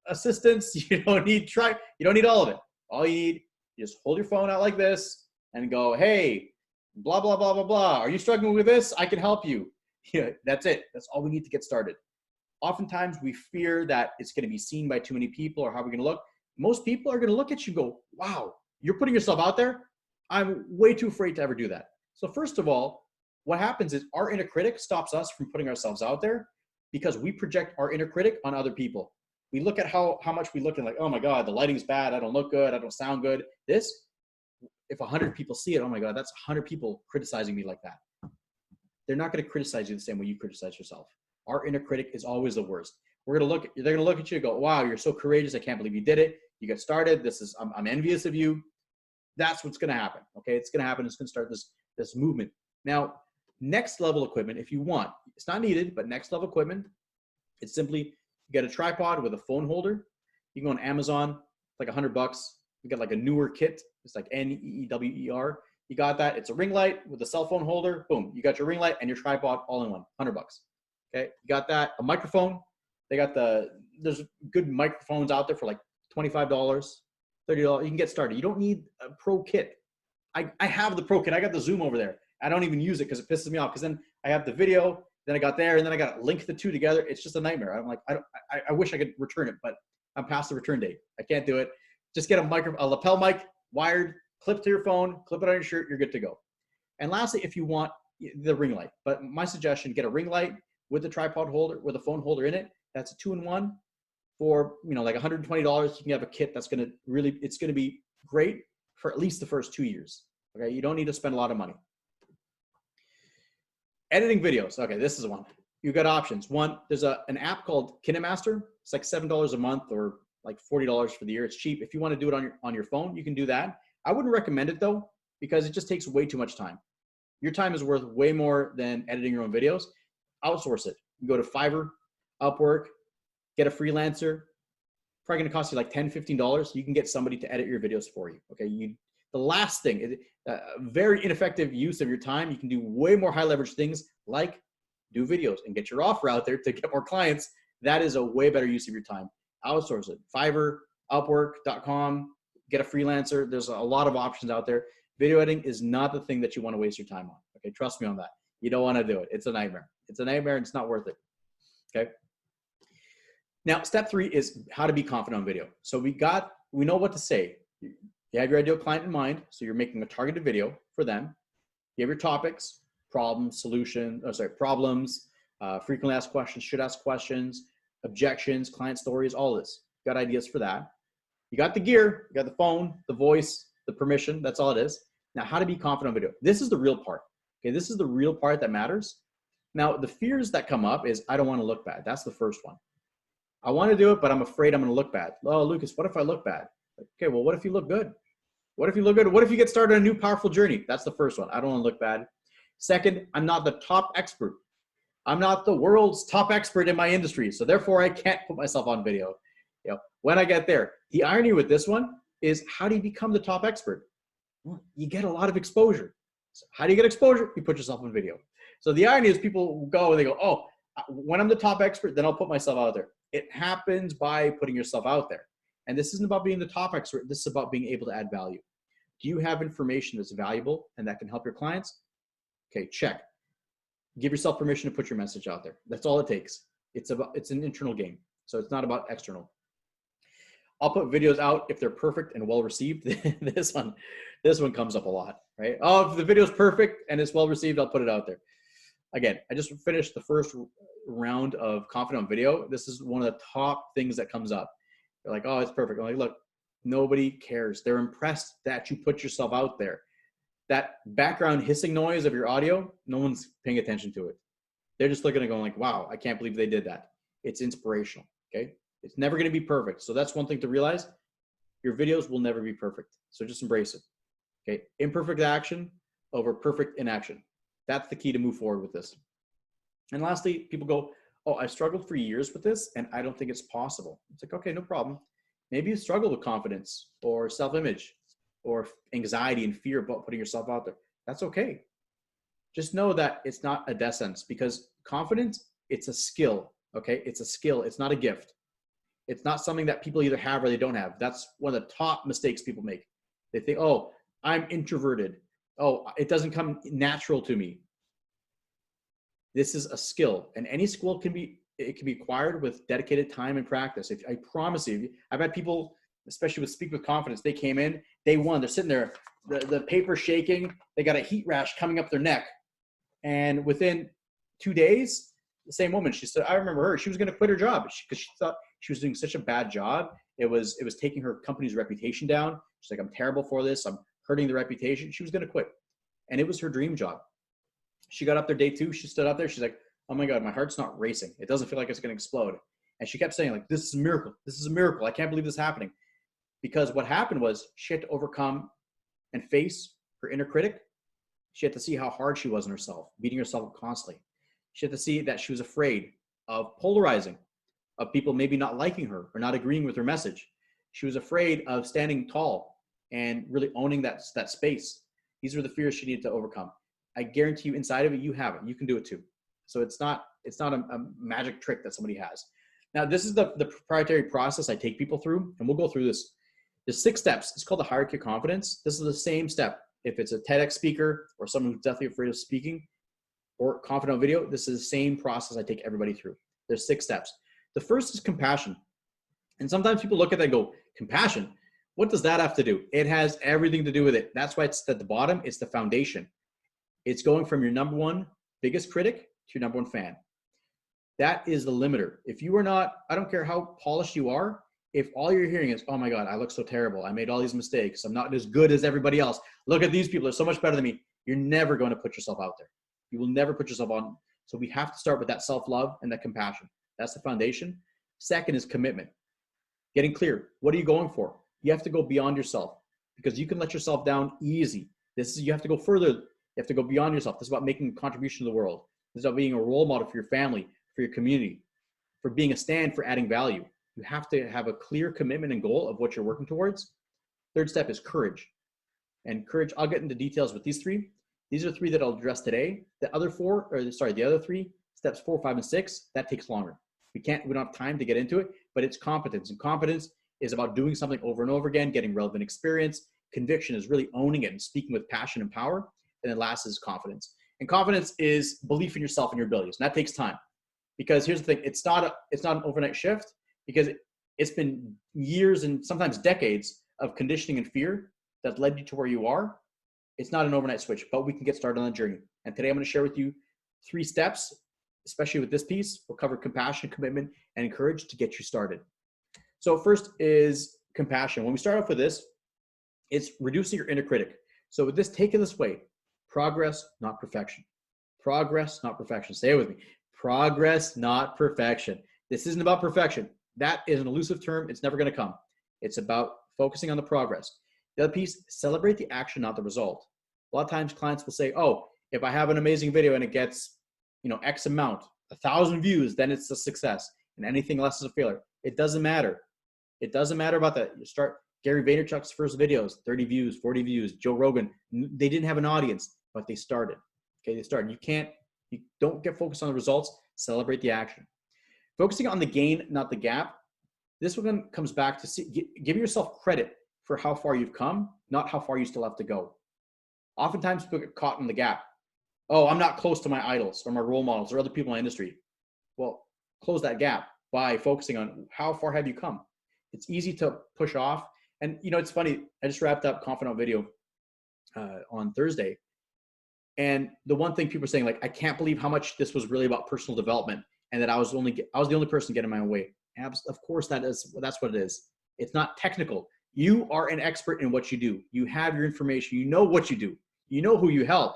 assistance. You don't need all of it. All you need, you just hold your phone out like this and go, hey, blah, blah, blah, blah, blah. Are you struggling with this? I can help you. Yeah, that's it. That's all we need to get started. Oftentimes we fear that it's going to be seen by too many people, or how we're going to look. Most people are going to look at you and go, wow, you're putting yourself out there. I'm way too afraid to ever do that. So first of all, what happens is our inner critic stops us from putting ourselves out there because we project our inner critic on other people. We look at how much we look and like, oh my God, the lighting's bad. I don't look good. I don't sound good. This, if 100 people see it, oh my God, that's 100 people criticizing me like that. They're not going to criticize you the same way you criticize yourself. Our inner critic is always the worst. They're going to look at you and go, wow, you're so courageous. I can't believe you did it. You got started. I'm envious of you. That's what's going to happen. Okay. It's going to happen. It's going to start this movement. Now, next level equipment, if you want, it's not needed, but next level equipment, it's simply, you get a tripod with a phone holder. You can go on Amazon, like $100. You get like a newer kit. It's like NEEWER. You got that. It's a ring light with a cell phone holder. Boom. You got your ring light and your tripod all in one, $100. Okay. You got that. A microphone. There's good microphones out there for like $25, $30. You can get started. You don't need a pro kit. I have the pro kit. I got the Zoom over there. I don't even use it because it pisses me off. Because then I have the video, then I got there, and then I got to link the two together. It's just a nightmare. I'm like, I wish I could return it, but I'm past the return date. I can't do it. Just get a lapel mic, wired, clip to your phone, clip it on your shirt. You're good to go. And lastly, if you want the ring light, but my suggestion, get a ring light with the tripod holder, with a phone holder in it. That's a 2-in-1 for, like $120. You can have a kit that's it's going to be great for at least the first 2 years. Okay. You don't need to spend a lot of money. Editing videos. Okay. This is one. You've got options. One, there's an app called KineMaster. It's like $7 a month or like $40 for the year. It's cheap. If you want to do it on your phone, you can do that. I wouldn't recommend it though, because it just takes way too much time. Your time is worth way more than editing your own videos. Outsource it. You go to Fiverr, Upwork, get a freelancer. Probably going to cost you like $10, $15. You can get somebody to edit your videos for you. Okay. The last thing, very ineffective use of your time. You can do way more high leverage things like do videos and get your offer out there to get more clients. That is a way better use of your time. Outsource it. Fiverr, Upwork.com, get a freelancer. There's a lot of options out there. Video editing is not the thing that you want to waste your time on. Okay. Trust me on that. You don't want to do it. It's a nightmare. It's a nightmare and it's not worth it. Okay. Now, step 3 is how to be confident on video. So we know what to say. You have your ideal client in mind. So you're making a targeted video for them. You have your topics, problems, frequently asked questions, should ask questions, objections, client stories, all this. You got ideas for that. You got the gear, you got the phone, the voice, the permission. That's all it is. Now, how to be confident on video. This is the real part. Okay. This is the real part that matters. Now, the fears that come up is I don't want to look bad. That's the first one. I want to do it, but I'm afraid I'm going to look bad. Oh, Lucas, what if I look bad? Okay, well, what if you look good? What if you look good? What if you get started on a new powerful journey? That's the first one. I don't want to look bad. Second, I'm not the top expert. I'm not the world's top expert in my industry. So therefore, I can't put myself on video. When I get there, the irony with this one is how do you become the top expert? Well, you get a lot of exposure. So how do you get exposure? You put yourself on video. So the irony is people go and they go, oh, when I'm the top expert, then I'll put myself out there. It happens by putting yourself out there. And this isn't about being the top expert. This is about being able to add value. Do you have information that's valuable and that can help your clients? Okay, check. Give yourself permission to put your message out there. That's all it takes. It's an internal game. So it's not about external. I'll put videos out if they're perfect and well received. This one comes up a lot, right? Oh, if the video is perfect and it's well received, I'll put it out there. Again, I just finished the first round of Confident Video. This is one of the top things that comes up. They're like, oh, it's perfect. I'm like, look, nobody cares. They're impressed that you put yourself out there. That background hissing noise of your audio, no one's paying attention to it. They're just looking and going like, wow, I can't believe they did that. It's inspirational, okay? It's never going to be perfect. So that's one thing to realize. Your videos will never be perfect. So just embrace it, okay? Imperfect action over perfect inaction. That's the key to move forward with this. And lastly, people go, oh, I struggled for years with this and I don't think it's possible. It's like, okay, no problem. Maybe you struggle with confidence or self-image or anxiety and fear about putting yourself out there. That's okay. Just know that it's not a death sentence because confidence, it's a skill, okay? It's a skill. It's not a gift. It's not something that people either have or they don't have. That's one of the top mistakes people make. They think, oh, I'm introverted. Oh, it doesn't come natural to me. This is a skill, and any skill can be acquired with dedicated time and practice. If I promise you, I've had people, especially with Speak with Confidence, they came in day one, they're sitting there, the paper shaking, they got a heat rash coming up their neck, and within 2 days, the same woman, she said, I remember her, she was going to quit her job because she thought she was doing such a bad job. It was taking her company's reputation down. She's like, I'm terrible for this. I'm hurting the reputation. She was going to quit, and it was her dream job. She got up there day 2. She stood up there. She's like, oh my God, my heart's not racing. It doesn't feel like it's going to explode. And she kept saying, like, this is a miracle. This is a miracle. I can't believe this is happening. Because what happened was she had to overcome and face her inner critic. She had to see how hard she was on herself, beating herself up constantly. She had to see that she was afraid of polarizing, of people maybe not liking her or not agreeing with her message. She was afraid of standing tall and really owning that space. These were the fears she needed to overcome. I guarantee you, inside of it, you have it. You can do it too. So it's not a magic trick that somebody has. Now, this is the proprietary process I take people through, and we'll go through this. There's 6 steps. It's called the hierarchy of confidence. This is the same step. If it's a TEDx speaker or someone who's definitely afraid of speaking or confident video, this is the same process I take everybody through. There's 6 steps. The first is compassion. And sometimes people look at that and go, compassion? What does that have to do? It has everything to do with it. That's why it's at the bottom. It's the foundation. It's going from your number 1 biggest critic to your number 1 fan. That is the limiter. If you are not, I don't care how polished you are, if all you're hearing is, oh my God, I look so terrible. I made all these mistakes. I'm not as good as everybody else. Look at these people. They're so much better than me. You're never going to put yourself out there. You will never put yourself on. So we have to start with that self-love and that compassion. That's the foundation. Second is commitment. Getting clear. What are you going for? You have to go beyond yourself because you can let yourself down easy. You have to go further. You have to go beyond yourself. This is about making a contribution to the world. This is about being a role model for your family, for your community, for being a stand, for adding value. You have to have a clear commitment and goal of what you're working towards. Third step is courage. And courage, I'll get into details with these 3. These are 3 that I'll address today. The other 3, steps 4, 5, and 6, that takes longer. We don't have time to get into it, but it's competence. And competence is about doing something over and over again, getting relevant experience. Conviction is really owning it and speaking with passion and power. And then last is confidence. And confidence is belief in yourself and your abilities. And that takes time. Because here's the thing, it's not an overnight shift, because it's been years and sometimes decades of conditioning and fear that led you to where you are. It's not an overnight switch, but we can get started on the journey. And today I'm going to share with you 3 steps, especially with this piece. We'll cover compassion, commitment, and courage to get you started. So first is compassion. When we start off with this, it's reducing your inner critic. So with this, take it this way: progress, not perfection. Progress, not perfection. Stay with me. Progress, not perfection. This isn't about perfection. That is an elusive term. It's never going to come. It's about focusing on the progress. The other piece, celebrate the action, not the result. A lot of times clients will say, oh, if I have an amazing video and it gets, X amount, 1,000 views, then it's a success. And anything less is a failure. It doesn't matter. It doesn't matter about that. You start Gary Vaynerchuk's first videos, 30 views, 40 views, Joe Rogan. They didn't have an audience, but they started. Okay, they started. You don't get focused on the results. Celebrate the action. Focusing on the gain, not the gap. This one comes back to give yourself credit for how far you've come, not how far you still have to go. Oftentimes people get caught in the gap. Oh, I'm not close to my idols or my role models or other people in my industry. Well, close that gap by focusing on how far have you come. It's easy to push off. And it's funny. I just wrapped up Confident Video on Thursday. And the one thing people are saying, like, I can't believe how much this was really about personal development and that I was the only person getting my own way. Of course, that's what it is. It's not technical. You are an expert in what you do. You have your information. You know what you do. You know who you help.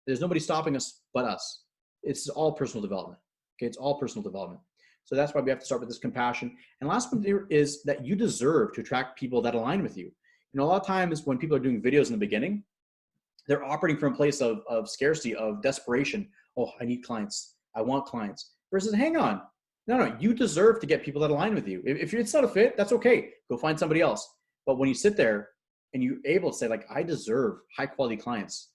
There's nobody stopping us but us. It's all personal development. Okay, it's all personal development. So that's why we have to start with this compassion. And last one here is that you deserve to attract people that align with you. A lot of times when people are doing videos in the beginning, they're operating from a place of scarcity, of desperation. Oh, I need clients. I want clients. Versus, hang on. No, you deserve to get people that align with you. If it's not a fit, that's okay. Go find somebody else. But when you sit there and you're able to say, like, I deserve high quality clients,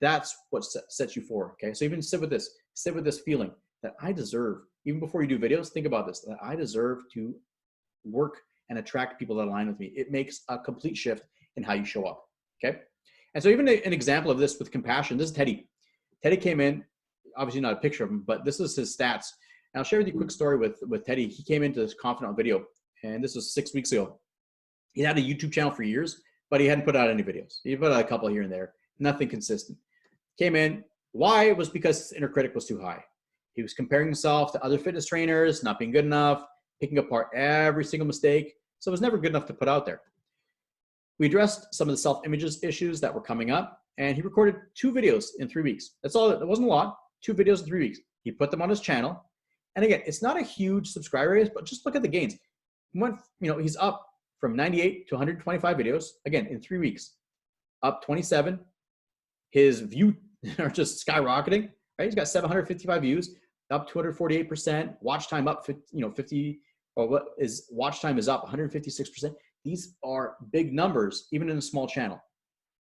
that's what sets you forward. Okay. So even sit with this feeling that I deserve, even before you do videos, think about this, that I deserve to work and attract people that align with me. It makes a complete shift in how you show up. Okay. And so even an example of this with compassion, this is Teddy. Teddy came in, obviously not a picture of him, but this is his stats. And I'll share with you a quick story with Teddy. He came into this Confident video, and this was 6 weeks ago. He had a YouTube channel for years, but he hadn't put out any videos. He put out a couple here and there, nothing consistent. Came in. Why? It was because his inner critic was too high. He was comparing himself to other fitness trainers, not being good enough, picking apart every single mistake. So it was never good enough to put out there. We addressed some of the self-images issues that were coming up, and he recorded 2 videos in 3 weeks. That's all. It wasn't a lot. 2 videos in 3 weeks. He put them on his channel. And again, it's not a huge subscriber base, but just look at the gains. He's up from 98 to 125 videos, again, in 3 weeks, up 27. His views are just skyrocketing, right? He's got 755 views, up 248%. Watch time up, watch time is up 156%. These are big numbers, even in a small channel.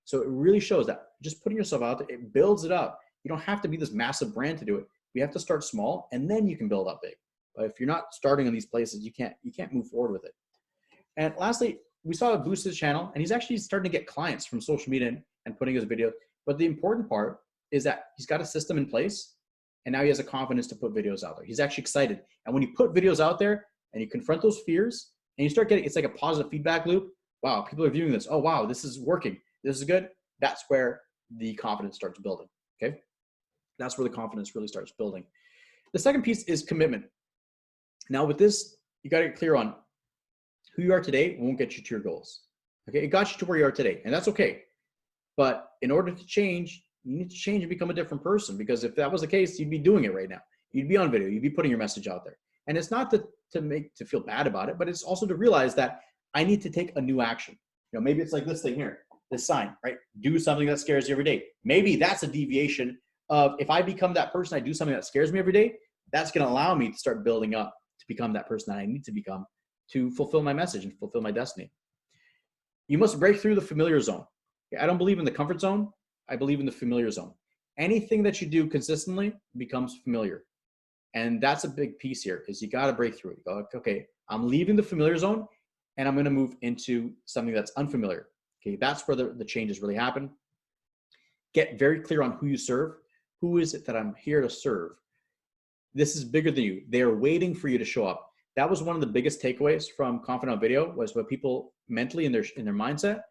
So it really shows that just putting yourself out there, it builds it up. You don't have to be this massive brand to do it. We have to start small, and then you can build up big. But if you're not starting in these places, you can't move forward with it. And lastly, we saw a boost his channel, and he's actually starting to get clients from social media and putting his videos. But the important part is that he's got a system in place, and now he has a confidence to put videos out there. He's actually excited. And when you put videos out there and you confront those fears, and you start getting, it's like a positive feedback loop. Wow, people are viewing this. Oh, wow, this is working. This is good. That's where the confidence starts building, okay? That's where the confidence really starts building. The second piece is commitment. Now with this, you got to get clear on who you are today won't get you to your goals, okay? It got you to where you are today, and that's okay. But in order to change, you need to change and become a different person, because if that was the case, you'd be doing it right now. You'd be on video. You'd be putting your message out there. And it's not to feel bad about it, but it's also to realize that I need to take a new action. Maybe it's like this thing here, this sign, right? Do something that scares you every day. Maybe that's a deviation of, if I become that person, I do something that scares me every day, that's going to allow me to start building up to become that person that I need to become to fulfill my message and fulfill my destiny. You must break through the familiar zone. I don't believe in the comfort zone. I believe in the familiar zone. Anything that you do consistently becomes familiar. And that's a big piece here, is you got to break through it. You go, okay, I'm leaving the familiar zone and I'm going to move into something that's unfamiliar. Okay, that's where the changes really happen. Get very clear on who you serve. Who is it that I'm here to serve? This is bigger than you. They are waiting for you to show up. That was one of the biggest takeaways from Confident Video, was what people mentally in their mindset,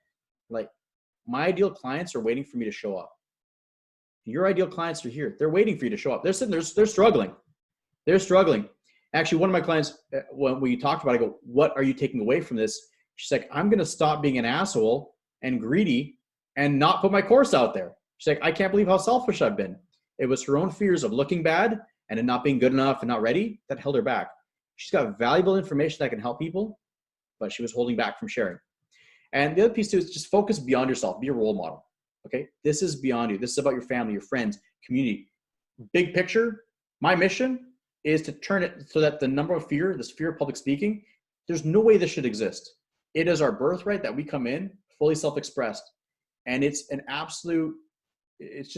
like, my ideal clients are waiting for me to show up. Your ideal clients are here. They're waiting for you to show up. They're sitting there, they're struggling. They're struggling. Actually, one of my clients, when we talked about it, I go, what are you taking away from this? She's like, I'm going to stop being an asshole and greedy and not put my course out there. She's like, I can't believe how selfish I've been. It was her own fears of looking bad and it not being good enough and not ready that held her back. She's got valuable information that can help people, but she was holding back from sharing. And the other piece too is just focus beyond yourself. Be a role model. Okay. This is beyond you. This is about your family, your friends, community. Big picture. My mission is to turn it so that the number of fear, this fear of public speaking, there's no way this should exist. It is our birthright that we come in fully self-expressed. And it's an absolute, it's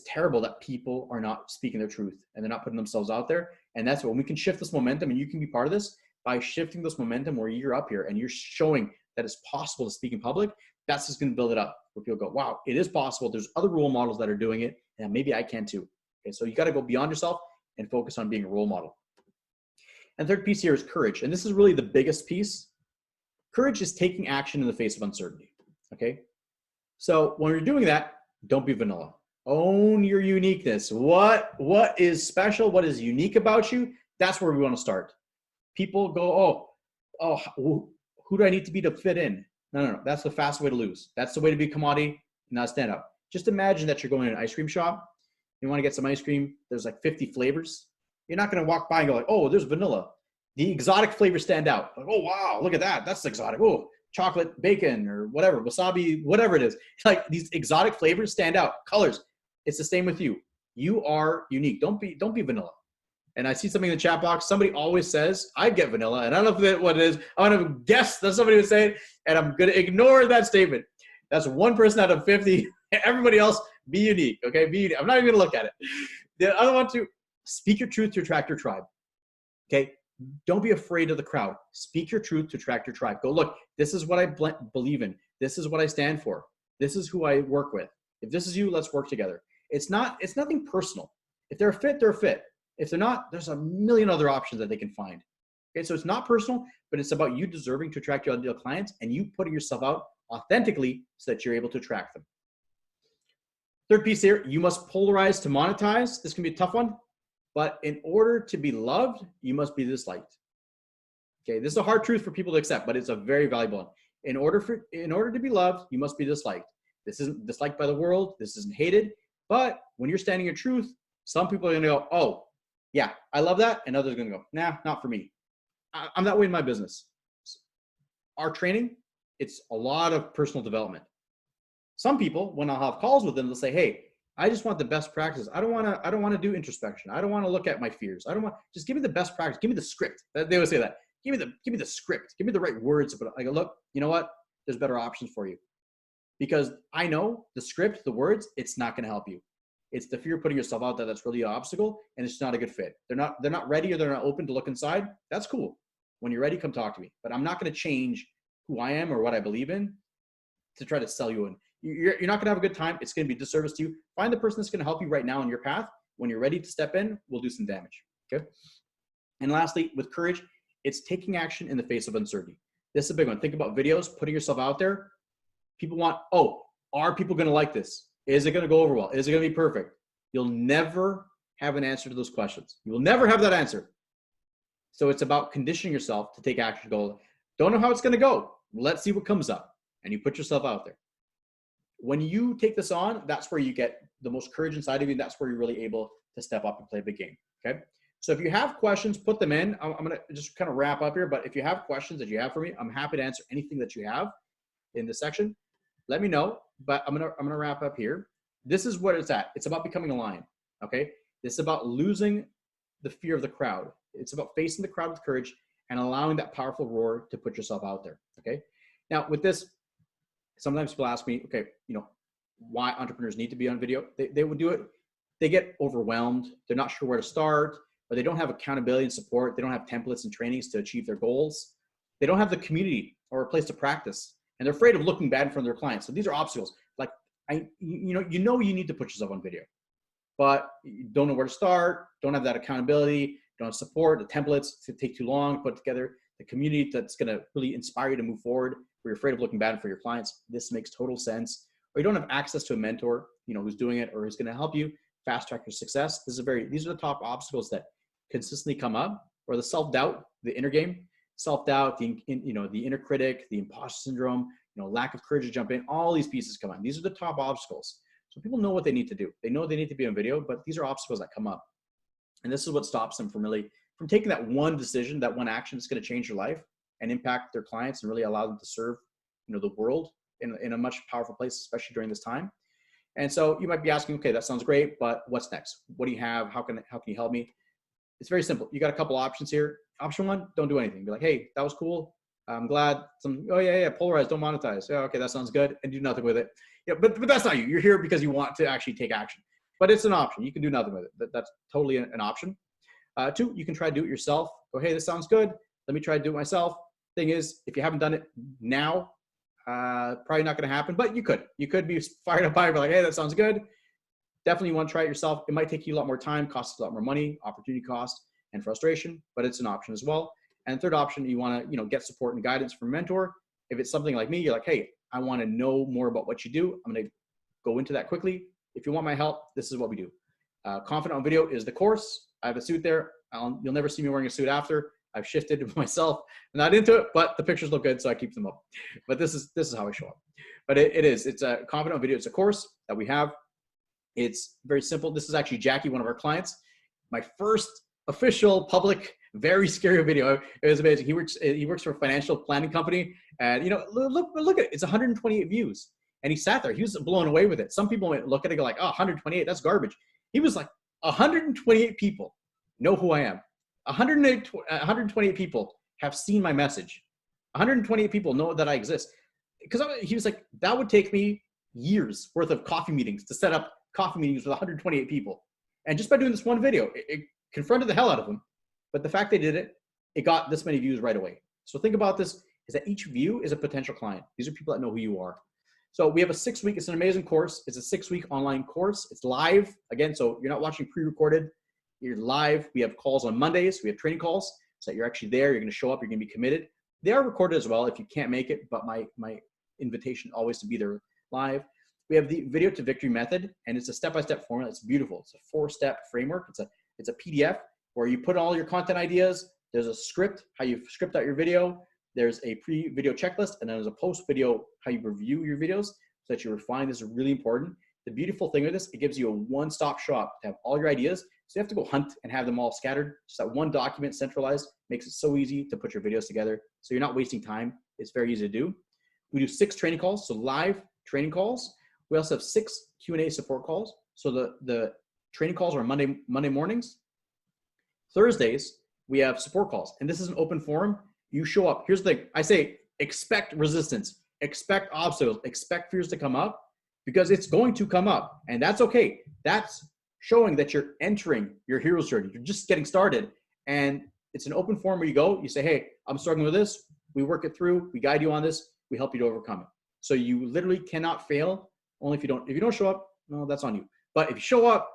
terrible that people are not speaking their truth and they're not putting themselves out there. And that's when we can shift this momentum, and you can be part of this by shifting this momentum where you're up here and you're showing that it's possible to speak in public. That's just going to build it up where people go, wow, it is possible. There's other role models that are doing it, and maybe I can too. Okay, so you got to go beyond yourself and focus on being a role model. And third piece here is courage. And this is really the biggest piece. Courage is taking action in the face of uncertainty. Okay. So when you're doing that, don't be vanilla. Own your uniqueness. What is special? What is unique about you? That's where we want to start. People go, who do I need to be to fit in? No. That's the fast way to lose. That's the way to be a commodity, not stand up. Just imagine that you're going to an ice cream shop. You want to get some ice cream. There's like 50 flavors. You're not going to walk by and go like, oh, there's vanilla. The exotic flavors stand out. Like, oh, wow, look at that. That's exotic. Oh, chocolate, bacon, or whatever, wasabi, whatever it is. Like, these exotic flavors stand out. Colors. It's the same with you. You are unique. Don't be vanilla. And I see something in the chat box. Somebody always says, I get vanilla. And I don't know what it is. I'm going to guess that somebody would say it, and I'm going to ignore that statement. That's one person out of 50. Everybody else, be unique. Okay, be unique. I'm not even going to look at it. The other one, to speak your truth to attract your tribe. Okay, Don't be afraid of the crowd. Speak your truth to attract your tribe. Go, look, this is what I believe in. This is what I stand for. This is who I work with. If this is you, let's work together. It's nothing personal. If they're a fit, they're a fit. If they're not, there's a million other options that they can find. Okay, so it's not personal, but it's about you deserving to attract your ideal clients and you putting yourself out authentically so that you're able to attract them. Third piece here, you must polarize to monetize. This can be a tough one, but in order to be loved, you must be disliked. Okay, this is a hard truth for people to accept, but it's a very valuable one. In order to be loved, you must be disliked. This isn't disliked by the world. This isn't hated. But when you're standing your truth, some people are going to go, oh, yeah, I love that. And others are going to go, nah, not for me. I'm that way in my business. Our training, it's a lot of personal development. Some people, when I'll have calls with them, they'll say, hey, I just want the best practice. I don't want to do introspection. I don't want to look at my fears. Just give me the best practice. Give me the script. They always say that. Give me the script. Give me the right words. But I go, look, you know what? There's better options for you. Because I know the script, the words, it's not going to help you. It's the fear of putting yourself out there that's really an obstacle, and it's not a good fit. They're not ready, or they're not open to look inside. That's cool. When you're ready, come talk to me. But I'm not going to change who I am or what I believe in to try to sell you in. You're not going to have a good time. It's going to be a disservice to you. Find the person that's going to help you right now on your path. When you're ready to step in, we'll do some damage. Okay. And lastly, with courage, it's taking action in the face of uncertainty. This is a big one. Think about videos, putting yourself out there. People want, oh, are people going to like this? Is it going to go over well? Is it going to be perfect? You'll never have an answer to those questions. You will never have that answer. So it's about conditioning yourself to take action. Go, don't know how it's going to go. Let's see what comes up. And you put yourself out there. When you take this on, that's where you get the most courage inside of you. That's where you're really able to step up and play a big game. Okay. So if you have questions, put them in. I'm going to just kind of wrap up here. But if you have questions that you have for me, I'm happy to answer anything that you have in this section. Let me know. But I'm gonna wrap up here. This is what it's at. It's about becoming a lion. Okay. This is about losing the fear of the crowd. It's about facing the crowd with courage and allowing that powerful roar to put yourself out there. Okay. Now with this, sometimes people ask me, okay, why entrepreneurs need to be on video. They would do it. They get overwhelmed. They're not sure where to start, or they don't have accountability and support. They don't have templates and trainings to achieve their goals. They don't have the community or a place to practice. And they're afraid of looking bad in front of their clients. So these are obstacles. Like, you need to put yourself on video, but you don't know where to start, don't have that accountability, don't have support, the templates to take too long to put together, the community that's going to really inspire you to move forward, or you're afraid of looking bad for your clients. This makes total sense. Or you don't have access to a mentor, who's doing it or who's going to help you fast track your success. These are the top obstacles that consistently come up, or the self-doubt, the inner game. Self-doubt, the inner critic, the imposter syndrome, lack of courage to jump in, all these pieces come on. These are the top obstacles. So people know what they need to do. They know they need to be on video, but these are obstacles that come up. And this is what stops them from taking that one decision, that one action that's going to change your life and impact their clients and really allow them to serve, the world in a much powerful place, especially during this time. And so you might be asking, okay, that sounds great, but what's next? What do you have? How can you help me? It's very simple. You got a couple options here. Option one, don't do anything. Be like, hey, that was cool. I'm glad. Polarize, don't monetize. Yeah, okay, that sounds good. And do nothing with it. Yeah, but that's not you. You're here because you want to actually take action. But it's an option. You can do nothing with it. That's totally an option. Two, you can try to do it yourself. Go, hey, this sounds good. Let me try to do it myself. Thing is, if you haven't done it now, probably not going to happen. But you could. You could be fired up by it, be like, hey, that sounds good. Definitely want to try it yourself. It might take you a lot more time, cost a lot more money, opportunity cost, and frustration, but it's an option as well. And third option, you want to, get support and guidance from a mentor. If it's something like me, you're like, hey, I want to know more about what you do. I'm going to go into that quickly. If you want my help, this is what we do. Confident on Video is the course. I have a suit there. You'll never see me wearing a suit after. I've shifted myself. I'm not into it, but the pictures look good, so I keep them up. But this is how I show up. But it's a Confident on Video. It's a course that we have. It's very simple. This is actually Jackie, one of our clients. My first official public, very scary video. It was amazing. He works for a financial planning company, and look at it. It's 128 views, and he sat there. He was blown away with it. Some people might look at it and go like, oh, 128, that's garbage. He was like, 128 people know who I am. 128 people have seen my message. 128 people know that I exist. Because he was like, that would take me years worth of coffee meetings to set up coffee meetings with 128 people. And just by doing this one video, it confronted the hell out of them. But the fact they did it, it got this many views right away. So think about this, is that each view is a potential client. These are people that know who you are. So we have a 6-week, it's an amazing course. It's a 6-week online course. It's live. Again, so you're not watching pre-recorded, you're live. We have calls on Mondays. We have training calls so that you're actually there. You're going to show up. You're going to be committed. They are recorded as well if you can't make it, but my invitation always to be there live. We have the video to victory method, and it's a step-by-step formula. It's beautiful. It's a 4-step framework. It's a PDF where you put all your content ideas. There's a script, how you script out your video. There's a pre-video checklist, and then there's a post-video, how you review your videos so that you refine. This is really important. The beautiful thing with this, it gives you a one-stop shop to have all your ideas. So you have to go hunt and have them all scattered. Just that one document centralized makes it so easy to put your videos together. So you're not wasting time. It's very easy to do. We do 6 training calls, so live training calls. We also have 6 Q&A support calls. So the training calls are Monday mornings. Thursdays, we have support calls. And this is an open forum. You show up. Here's the thing. I say, expect resistance, expect obstacles, expect fears to come up, because it's going to come up. And that's okay. That's showing that you're entering your hero's journey. You're just getting started. And it's an open forum where you go, you say, hey, I'm struggling with this. We work it through. We guide you on this. We help you to overcome it. So you literally cannot fail. Only if you don't show up, no, that's on you. But if you show up,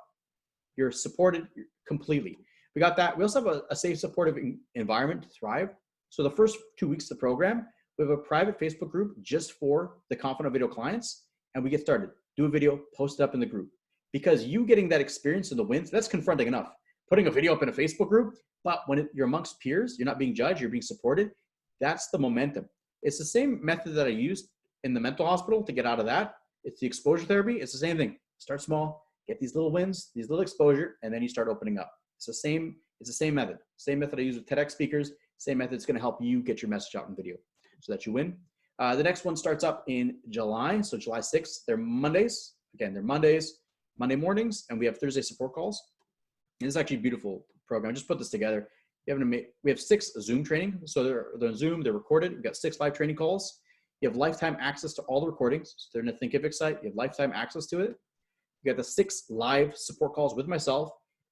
you're supported completely. We got that. We also have a safe, supportive environment to thrive. So the first 2 weeks of the program, we have a private Facebook group just for the Confident Video clients. And we get started. Do a video, post it up in the group. Because you getting that experience and the wins, that's confronting enough. Putting a video up in a Facebook group, but when you're amongst peers, you're not being judged, you're being supported. That's the momentum. It's the same method that I used in the mental hospital to get out of that. It's the exposure therapy. It's the same thing. Start small, get these little wins, these little exposure, and then you start opening up. It's the same method. Same method I use with TEDx speakers. Same method that's going to help you get your message out in video so that you win. The next one starts up in July. So July 6th, they're Mondays. Again, they're Mondays, Monday mornings, and we have Thursday support calls. And it's actually a beautiful program. I just put this together. We have 6 Zoom training. So they're on Zoom, they're recorded. We've got 6 live training calls. You have lifetime access to all the recordings. So they're in the Thinkific site. You have lifetime access to it. You got the 6 live support calls with myself.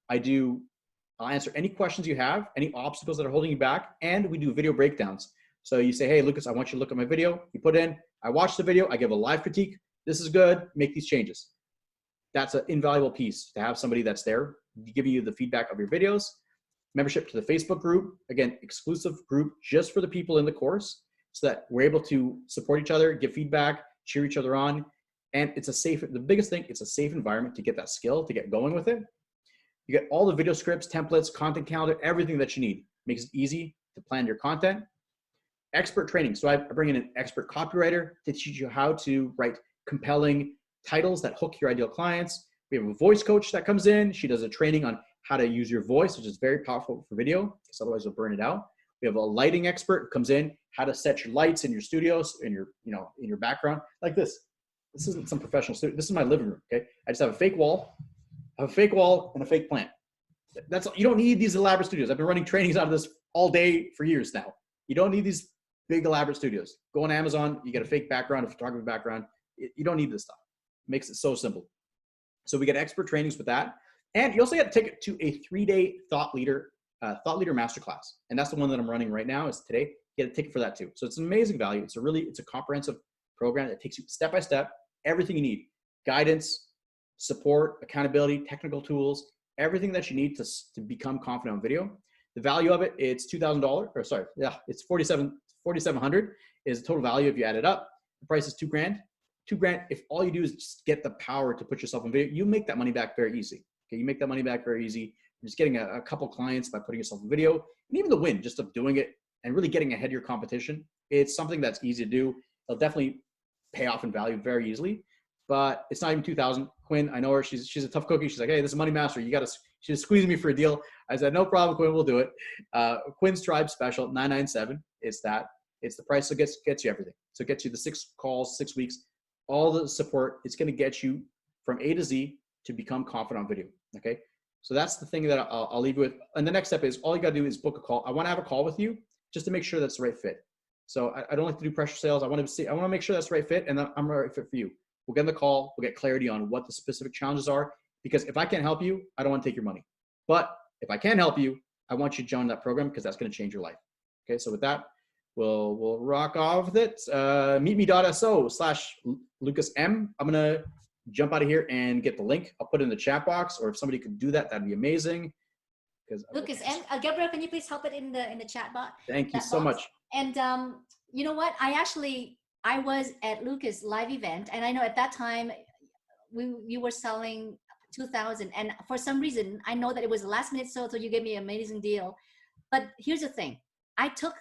I'll answer any questions you have, any obstacles that are holding you back, and we do video breakdowns. So you say, hey, Lucas, I want you to look at my video. You put in, I watch the video, I give a live critique. This is good, make these changes. That's an invaluable piece to have somebody that's there giving you the feedback of your videos. Membership to the Facebook group, again, exclusive group just for the people in the course so that we're able to support each other, give feedback, cheer each other on. And it's the biggest thing, it's a safe environment to get that skill, to get going with it. You get all the video scripts, templates, content calendar, everything that you need. Makes it easy to plan your content. Expert training. So I bring in an expert copywriter to teach you how to write compelling titles that hook your ideal clients. We have a voice coach that comes in. She does a training on how to use your voice, which is very powerful for video, because otherwise you'll burn it out. We have a lighting expert who comes in, how to set your lights in your studios, in your background, like this. This isn't some professional studio. This is my living room, okay? I just have a fake wall. I have a fake wall and a fake plant. You don't need these elaborate studios. I've been running trainings out of this all day for years now. You don't need these big elaborate studios. Go on Amazon, you get a fake background, a photography background. You don't need this stuff. It makes it so simple. So we get expert trainings with that. And you also get a ticket to a 3-day thought leader masterclass. And that's the one that I'm running right now is today. Get a ticket for that too. So it's an amazing value. It's a comprehensive program that takes you step by step, everything you need, guidance, support, accountability, technical tools, everything that you need to become confident on video. The value of it, it's $2,000, it's $4,700 is the total value if you add it up. The price is $2,000. $2,000, if all you do is just get the power to put yourself on video, you make that money back very easy. Okay, you make that money back very easy. You're just getting a couple clients by putting yourself on video, and even the win just of doing it and really getting ahead of your competition. It's something that's easy to do. It'll definitely pay off in value very easily, but it's not even $2,000. Quynh, I know her. She's a tough cookie. She's like, hey, this is Money Master. She's squeezing me for a deal. I said, no problem, Quynh, we'll do it. Quynh's Tribe Special, $997. It's the price that gets you everything. So it gets you the 6 calls, 6 weeks, all the support. It's going to get you from A to Z to become confident on video. Okay. So that's the thing that I'll leave you with. And the next step is all you got to do is book a call. I want to have a call with you just to make sure that's the right fit. So I don't like to do pressure sales. I want to make sure that's the right fit, and I'm the right fit for you. We'll get on the call. We'll get clarity on what the specific challenges are, because if I can't help you, I don't want to take your money. But if I can help you, I want you to join that program because that's going to change your life. Okay. So with that, we'll rock off with it. meetme.so/Lucas M. I'm going to jump out of here and get the link. I'll put it in the chat box, or if somebody could do that, that'd be amazing. Lucas M. Gabriel, can you please help it in the chat box? Thank you so much. And you know what? I was at Lucas live event, and I know at that time you were selling 2,000, and for some reason I know that it was last minute so you gave me an amazing deal. But here's the thing: I took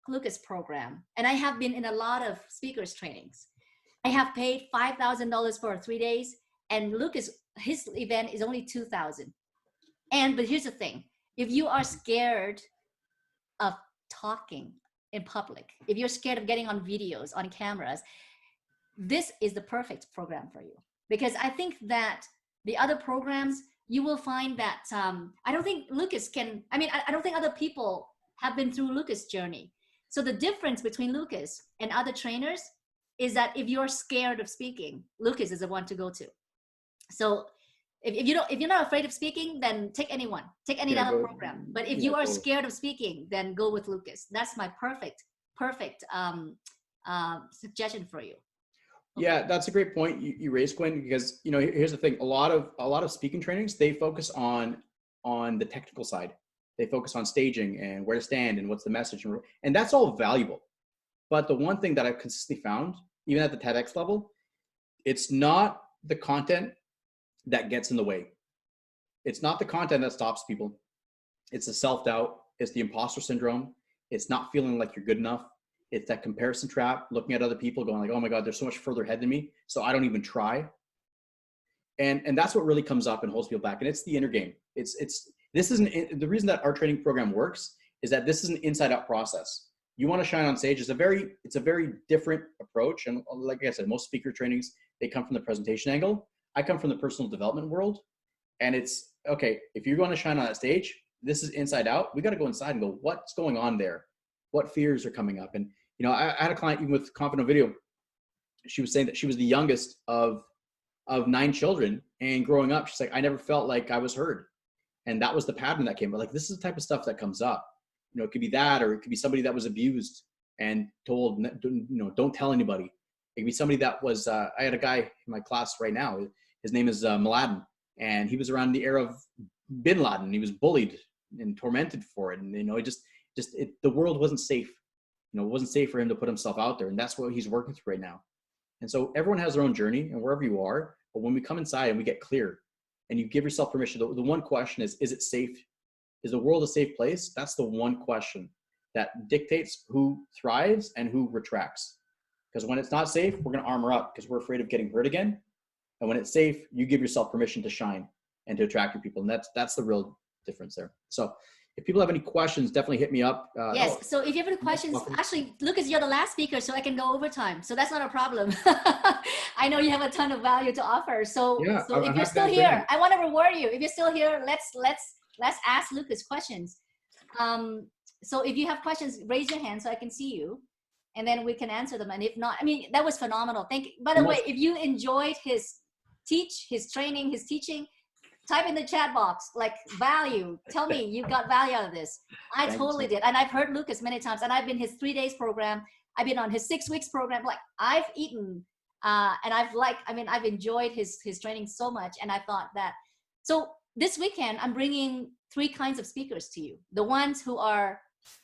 Lucas program, and I have been in a lot of speakers trainings. I have paid $5,000 for 3 days, and Lucas, his event is only 2,000. But here's the thing: if you are scared of talking in public, if you're scared of getting on videos, on cameras, this is the perfect program for you. Because I think that the other programs, you will find that I don't think Lucas can, I don't think other people have been through Lucas' journey. So the difference between Lucas and other trainers is that if you're scared of speaking, Lucas is the one to go to. So if you're not afraid of speaking, then take any other program. But if you are scared of speaking, then go with Lucas. That's my perfect suggestion for you. Okay. Yeah, that's a great point you raised, Quynh, because here's the thing: a lot of speaking trainings, they focus on the technical side. They focus on staging and where to stand and what's the message, and that's all valuable. But the one thing that I've consistently found, even at the TEDx level, it's not the content that gets in the way. It's not the content that stops people. It's the self-doubt. It's the imposter syndrome. It's not feeling like you're good enough. It's that comparison trap, looking at other people going like, oh my God, they're so much further ahead than me, so I don't even try. And that's what really comes up and holds people back. And it's the inner game. The reason that our training program works is that this is an inside out process. You want to shine on stage. It's a very different approach. And like I said, most speaker trainings, they come from the presentation angle. I come from the personal development world, and it's okay. If you're going to shine on that stage, this is inside out. We got to go inside and go, what's going on there? What fears are coming up? And, I had a client even with Confident Video. She was saying that she was the youngest of 9 children, and growing up, she's like, I never felt like I was heard. And that was the pattern that came. But like, this is the type of stuff that comes up. It could be that, or it could be somebody that was abused and told, don't tell anybody. It could be somebody that was, I had a guy in my class right now. His name is Mladen, and he was around the era of Bin Laden. He was bullied and tormented for it. And, the world wasn't safe. It wasn't safe for him to put himself out there. And that's what he's working through right now. And so everyone has their own journey, and wherever you are, but when we come inside and we get clear and you give yourself permission, the one question is it safe? Is the world a safe place? That's the one question that dictates who thrives and who retracts. Because when it's not safe, we're going to armor up because we're afraid of getting hurt again. And when it's safe, you give yourself permission to shine and to attract your people. And that's the real difference there. So if people have any questions, definitely hit me up. Yes. So if you have any questions, actually, Lucas, you're the last speaker, so I can go overtime. So that's not a problem. I know you have a ton of value to offer. So, yeah, so if you're still here, I want to reward you. If you're still here, let's ask Lucas questions. So if you have questions, raise your hand so I can see you, and then we can answer them. And if not, that was phenomenal. Thank you. By the way, if you enjoyed his training, his teaching, type in the chat box, like value. Tell me you got value out of this. I totally did. And I've heard Lucas many times, and I've been his 3 days program. I've been on his 6 weeks program. Like, I've eaten, and I've enjoyed his training so much. And I thought that, so this weekend, I'm bringing 3 kinds of speakers to you. The ones who are,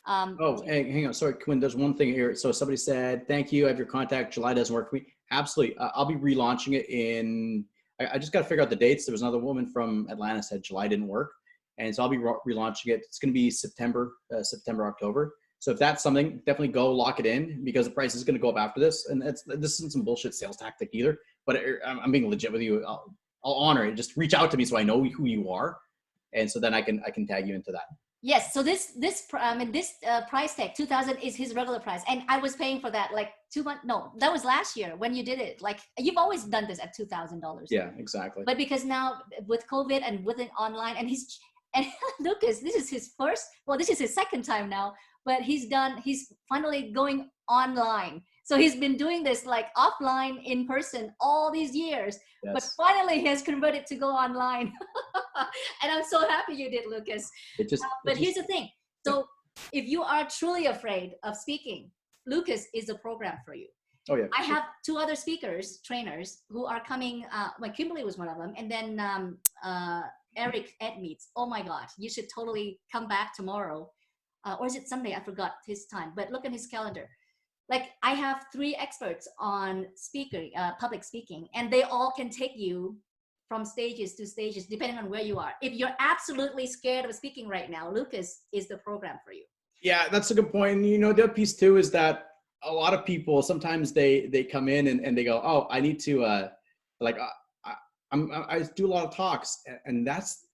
hey, hang on. Sorry, Quynh, there's one thing here. So somebody said, thank you. I have your contact. July doesn't work for me. Absolutely. I'll be relaunching it in, I just got to figure out the dates. There was another woman from Atlanta said July didn't work. And so I'll be relaunching it. It's going to be September, October. So if that's something, definitely go lock it in, because the price is going to go up after this. And this isn't some bullshit sales tactic either, but I'm being legit with you. I'll honor it. Just reach out to me so I know who you are. And so then I can tag you into that. Yes. So this price tag, 2,000, is his regular price. And I was paying for that like 2 months. No, that was last year when you did it. Like, you've always done this at $2,000. Yeah, exactly. But because now with COVID and with an online, and Lucas, this is his second time now, but he's finally going online. So he's been doing this like offline, in person all these years, yes. But finally he has converted to go online. And I'm so happy you did, Lucas. But here's the thing. So if you are truly afraid of speaking, Lucas is a program for you. Oh yeah. I have 2 other speakers, trainers who are coming. Like Kimberly was one of them, and then Eric Edmeets. Oh my God, you should totally come back tomorrow, or is it Sunday? I forgot his time, but look at his calendar. Like I have 3 experts on public speaking, and they all can take you from stages to stages, depending on where you are. If you're absolutely scared of speaking right now, Lucas is the program for you. Yeah, that's a good point. You know, the other piece too is that a lot of people, sometimes they come in and they go, oh, I need to, I do a lot of talks, and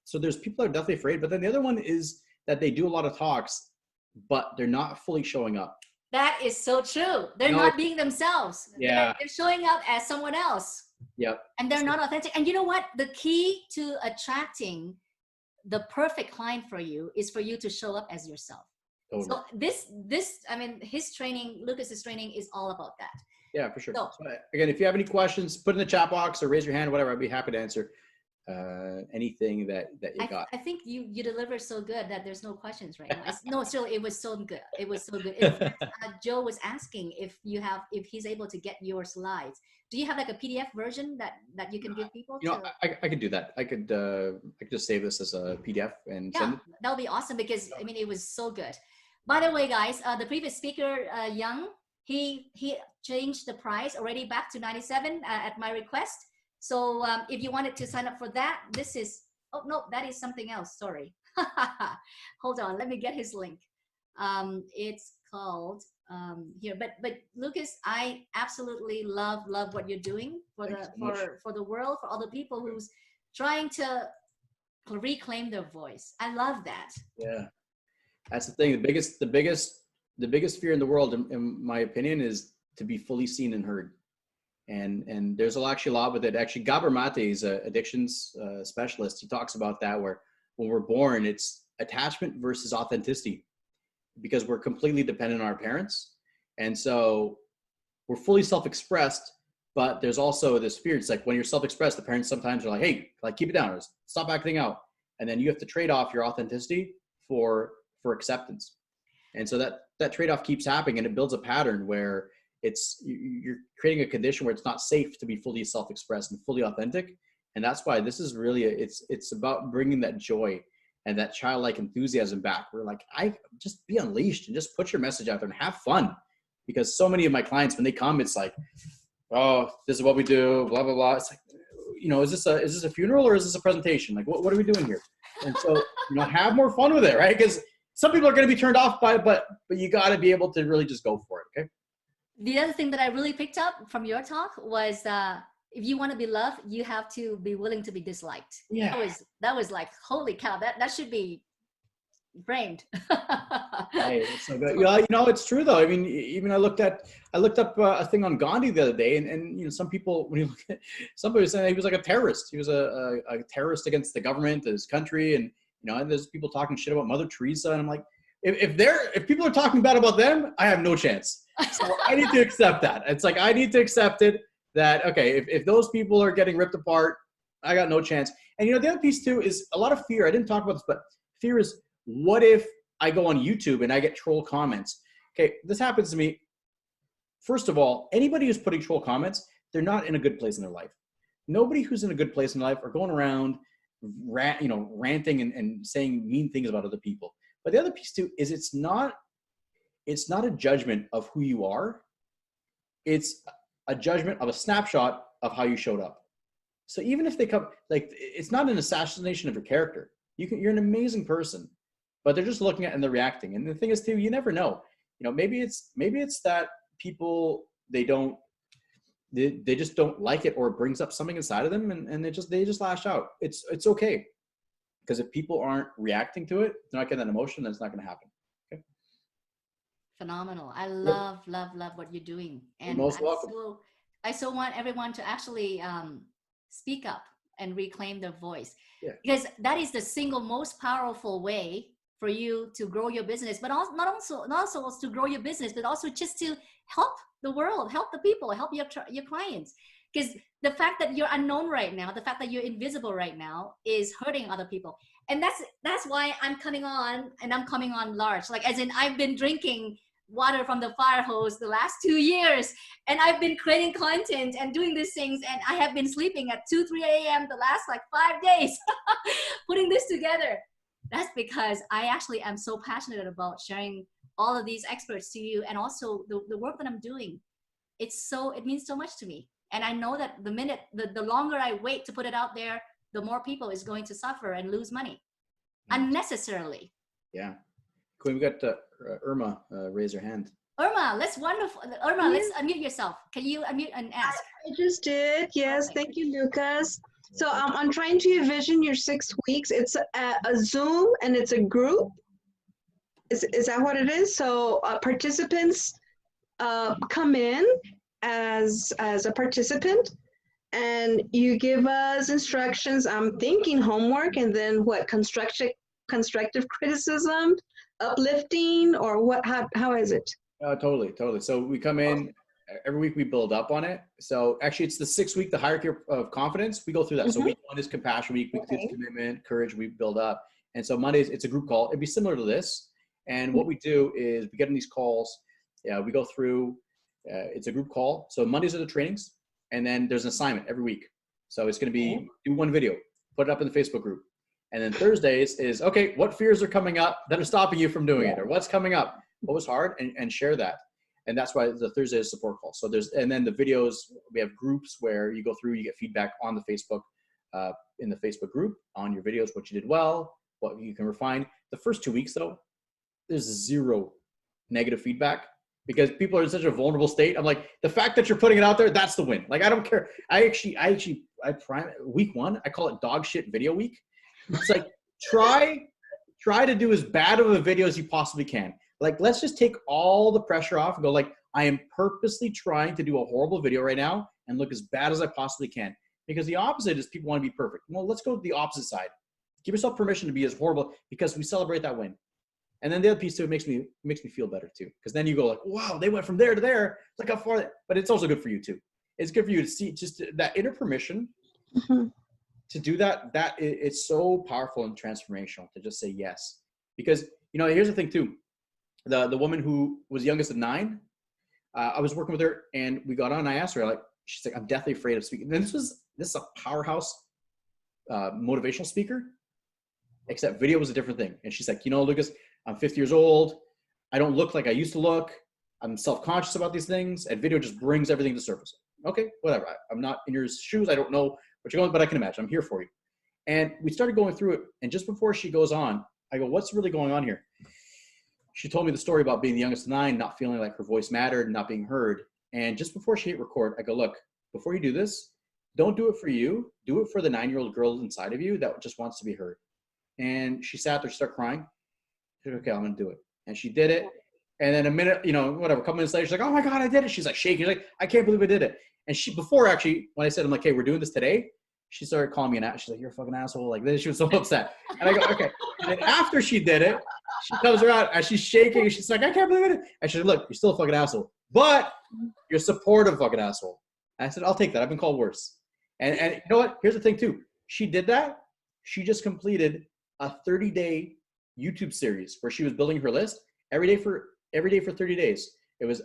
so there's people that are definitely afraid, but then the other one is that they do a lot of talks, but they're not fully showing up. That is so true. They're not being themselves. Yeah. They're showing up as someone else. Yep. And they're not authentic. And you know what? The key to attracting the perfect client for you is for you to show up as yourself. Totally. So this, I mean, Lucas's training is all about that. Yeah, for sure. So again, if you have any questions, put in the chat box or raise your hand, whatever. I'd be happy to answer anything that you got. I think you deliver so good that there's no questions right now. No, seriously, it was so good. It was so good. In fact, Joe was asking if he's able to get your slides. Do you have like a PDF version that you can give people? You know, I could do that. I could just save this as a PDF and send it. That would be awesome, because I mean, it was so good. By the way, guys, the previous speaker, Young, he changed the price already back to $97 at my request. So if you wanted to sign up for that, this is, oh no, that is something else. Sorry. Hold on, let me get his link. It's called here. But Lucas, I absolutely love what you're doing for the world, for all the people who's trying to reclaim their voice. I love that. Yeah, that's the thing. The biggest fear in the world, in my opinion, is to be fully seen and heard. And there's actually a lot with it. Actually, Gabor Mate is an addictions specialist. He talks about that, where when we're born, it's attachment versus authenticity, because we're completely dependent on our parents. And so we're fully self-expressed, but there's also this fear. It's like when you're self-expressed, the parents sometimes are like, hey, like, keep it down, or stop acting out. And then you have to trade off your authenticity for acceptance. And so that trade-off keeps happening, and it builds a pattern where you're creating a condition where it's not safe to be fully self-expressed and fully authentic. And that's why this is really, it's about bringing that joy and that childlike enthusiasm back. We're like, just be unleashed and just put your message out there and have fun. Because so many of my clients, when they come, it's like, oh, this is what we do, blah, blah, blah. It's like, you know, is this a funeral or is this a presentation? Like, what are we doing here? And so, you know, have more fun with it, right? Because some people are going to be turned off by it, but you got to be able to really just go for it, okay? The other thing that I really picked up from your talk was if you want to be loved, you have to be willing to be disliked. Yeah. That was like, holy cow, that should be framed. Hey, that's so good. Yeah, you know, it's true though. I mean, even I looked up a thing on Gandhi the other day, and you know, some people, when you look at, somebody was saying he was like a terrorist. He was a terrorist against the government, his country, and you know, and there's people talking shit about Mother Teresa, and I'm like, if people are talking bad about them, I have no chance. So I need to accept that. It's like, I need to accept it that, okay, if those people are getting ripped apart, I got no chance. And you know, the other piece too is a lot of fear. I didn't talk about this, but fear is, what if I go on YouTube and I get troll comments? Okay, this happens to me. First of all, anybody who's putting troll comments, they're not in a good place in their life. Nobody who's in a good place in their life are going around ranting and saying mean things about other people. But the other piece too is it's not a judgment of who you are. It's a judgment of a snapshot of how you showed up. So even if they come, like, it's not an assassination of your character. You're an amazing person, but they're just looking at it and they're reacting. And the thing is too, you never know. You know, maybe it's that people, they just don't like it, or it brings up something inside of them, and they just lash out. It's okay. Because if people aren't reacting to it, they're not getting that emotion, then it's not going to happen. Okay. Phenomenal. I love what you're doing. And you're most welcome. I so want everyone to actually speak up and reclaim their voice. Yeah. Because that is the single most powerful way for you to grow your business, but also not also to grow your business, but also just to help the world, help the people, help your clients. because the fact that you're unknown right now, the fact that you're invisible right now is hurting other people. And that's why I'm coming on, and I'm coming on large. Like, as in, I've been drinking water from the fire hose the last 2 years, and I've been creating content and doing these things, and I have been sleeping at 2-3 a.m. the last like 5 days putting this together. That's because I actually am so passionate about sharing all of these experts to you, and also the work that I'm doing. It means so much to me. And I know that the longer I wait to put it out there, the more people is going to suffer and lose money unnecessarily. Yeah. Quynh, we got Irma raise her hand. Irma, let's unmute yourself. Can you unmute and ask? I just did. Yes. Okay. Thank you, Lucas. So I'm trying to envision your 6 weeks. It's a Zoom and it's a group. Is that what it is? So participants come in as a participant, and you give us instructions. I'm thinking homework, and then what, constructive criticism, uplifting, or what? How is it? Totally. So we come in every week, we build up on it. So actually, it's the 6 week, the hierarchy of confidence. We go through that. Mm-hmm. So week 1 is compassion week. Week 2 is commitment, courage. We build up. And so Mondays, it's a group call. It'd be similar to this. And what we do is we get in these calls. We go through. It's a group call. So Mondays are the trainings, and then there's an assignment every week. So it's going to be do one video, put it up in the Facebook group. And then Thursdays is, okay, what fears are coming up that are stopping you from doing it, or what's coming up, what was hard, and share that. And that's why the Thursday is support call. So and then the videos, we have groups where you go through, you get feedback on the Facebook, in the Facebook group on your videos, what you did well, what you can refine. The first 2 weeks though, there's zero negative feedback because people are in such a vulnerable state. I'm like, the fact that you're putting it out there, that's the win. Like, I don't care. I prime week 1, I call it dog shit video week. It's like, try to do as bad of a video as you possibly can. Like, let's just take all the pressure off and go like, I am purposely trying to do a horrible video right now and look as bad as I possibly can. Because the opposite is people want to be perfect. Well, let's go to the opposite side. Give yourself permission to be as horrible because we celebrate that win. And then the other piece too, it makes me feel better too. Because then you go like, wow, they went from there to there. Look how far. But it's also good for you too. It's good for you to see just that inner permission to do that. It's so powerful and transformational to just say yes. Because, here's the thing too. The woman who was youngest of 9, I was working with her and we got on and I asked her, she's like, I'm deathly afraid of speaking. And this is a powerhouse motivational speaker, except video was a different thing. And she's like, Lucas, I'm 50 years old. I don't look like I used to look. I'm self-conscious about these things, and video just brings everything to the surface. Okay, whatever. I'm not in your shoes. I don't know what you're going, but I can imagine. I'm here for you. And we started going through it. And just before she goes on, I go, what's really going on here? She told me the story about being the youngest of 9, not feeling like her voice mattered, not being heard. And just before she hit record, I go, look, before you do this, don't do it for you. Do it for the 9-year-old girl inside of you that just wants to be heard. And she sat there, started crying. She said, okay, I'm going to do it. And she did it. And then a couple minutes later, she's like, oh my God, I did it. She's like shaking. She's like, I can't believe I did it. And before actually, when I said, I'm like, hey, we're doing this today, she started calling me an ass. She's like, you're a fucking asshole. Like this, she was so upset. And I go, okay. And then after she did it, she comes around and she's shaking. And she's like, I can't believe it. And she said, look, you're still a fucking asshole, but you're a supportive fucking asshole. And I said, I'll take that. I've been called worse. And you know what? Here's the thing too. She did that. She just completed a 30-day YouTube series where she was building her list every day for 30 days.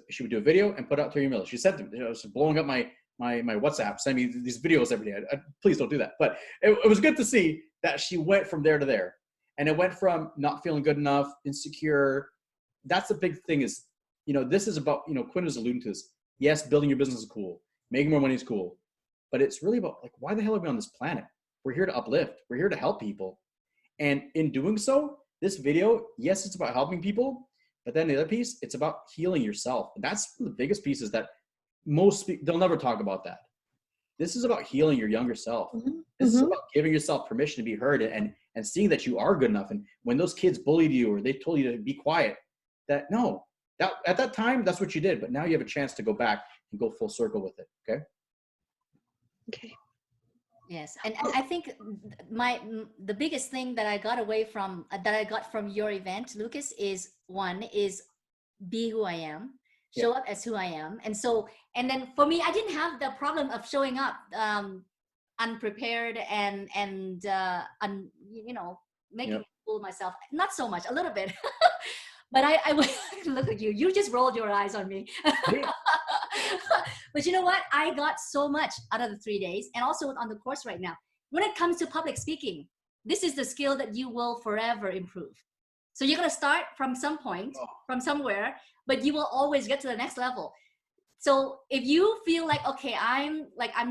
She would do a video and put out to her email. She sent them. I was blowing up my WhatsApp, sending me these videos every day. Please don't do that. But it was good to see that she went from there to there. And it went from not feeling good enough, insecure. That's the big thing is, this is about, Quynh was alluding to this. Yes, building your business is cool. Making more money is cool. But it's really about like, why the hell are we on this planet? We're here to uplift. We're here to help people. And in doing so, this video, yes, it's about helping people. But then the other piece, it's about healing yourself. And that's one of the biggest pieces that they'll never talk about that. This is about healing your younger self. This is about giving yourself permission to be heard and seeing that you are good enough. And when those kids bullied you or they told you to be quiet, at that time, that's what you did. But now you have a chance to go back and go full circle with it. Okay. Okay. Yes, and I think the biggest thing that I got from your event, Lucas, is one is be who I am. show up as who I am. And then for me, I didn't have the problem of showing up unprepared and you know, making a fool of myself. Not so much, a little bit. But I would look at you. You just rolled your eyes on me. But you know what? I got so much out of the 3 days, and also on the course right now. When it comes to public speaking, this is the skill that you will forever improve. So you're going to start from some point, from somewhere, but you will always get to the next level. So if you feel like, okay, I'm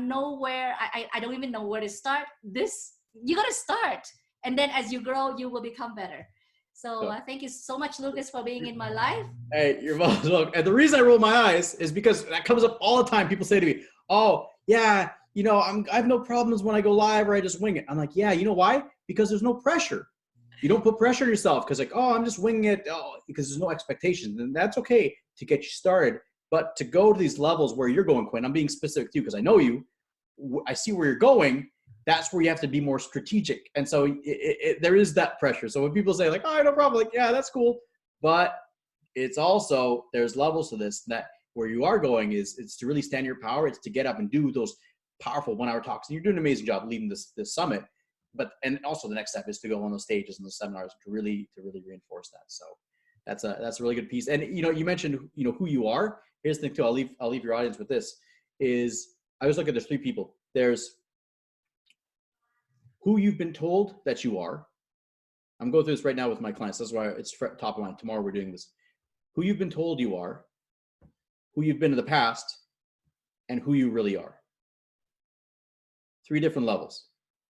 nowhere, I don't even know where to start, you got to start. And then as you grow, you will become better. So thank you so much, Lucas, for being in my life. Hey, you're welcome. And the reason I roll my eyes is because that comes up all the time. People say to me, oh, yeah, you know, I have no problems when I go live or I just wing it. I'm like, yeah, you know why? Because there's no pressure. You don't put pressure on yourself because like, oh, I'm just winging it because there's no expectations. And that's okay to get you started. But to go to these levels where you're going, Quynh, I'm being specific to you because I know you. I see where you're going. That's where you have to be more strategic. And so there is that pressure. So when people say like, oh, no problem, like, yeah, that's cool. But it's also, there's levels to this that where you are going it's to really stand your power. It's to get up and do those powerful 1-hour talks. And you're doing an amazing job leading this summit. And also the next step is to go on those stages and those seminars to really reinforce that. So that's a really good piece. And, you know, you mentioned, you know, who you are. Here's the thing too, I'll leave your audience with this is I always look at there's 3 people. There's who you've been told that you are. I'm going through this right now with my clients. That's why it's top of mind. Tomorrow we're doing this. Who you've been told you are, who you've been in the past, and who you really are. 3 different levels.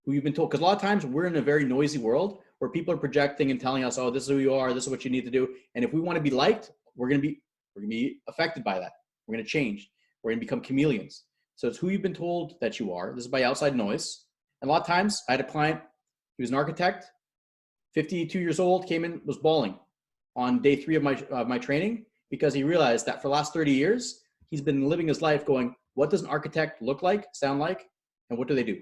Who you've been told, because a lot of times we're in a very noisy world where people are projecting and telling us, oh, this is who you are, this is what you need to do. And if we want to be liked, we're going to be affected by that. We're going to change. We're going to become chameleons. So it's who you've been told that you are. This is by outside noise. And a lot of times I had a client, he was an architect, 52 years old, came in, was bawling on day 3 of my training because he realized that for the last 30 years, he's been living his life going, what does an architect look like, sound like, and what do they do?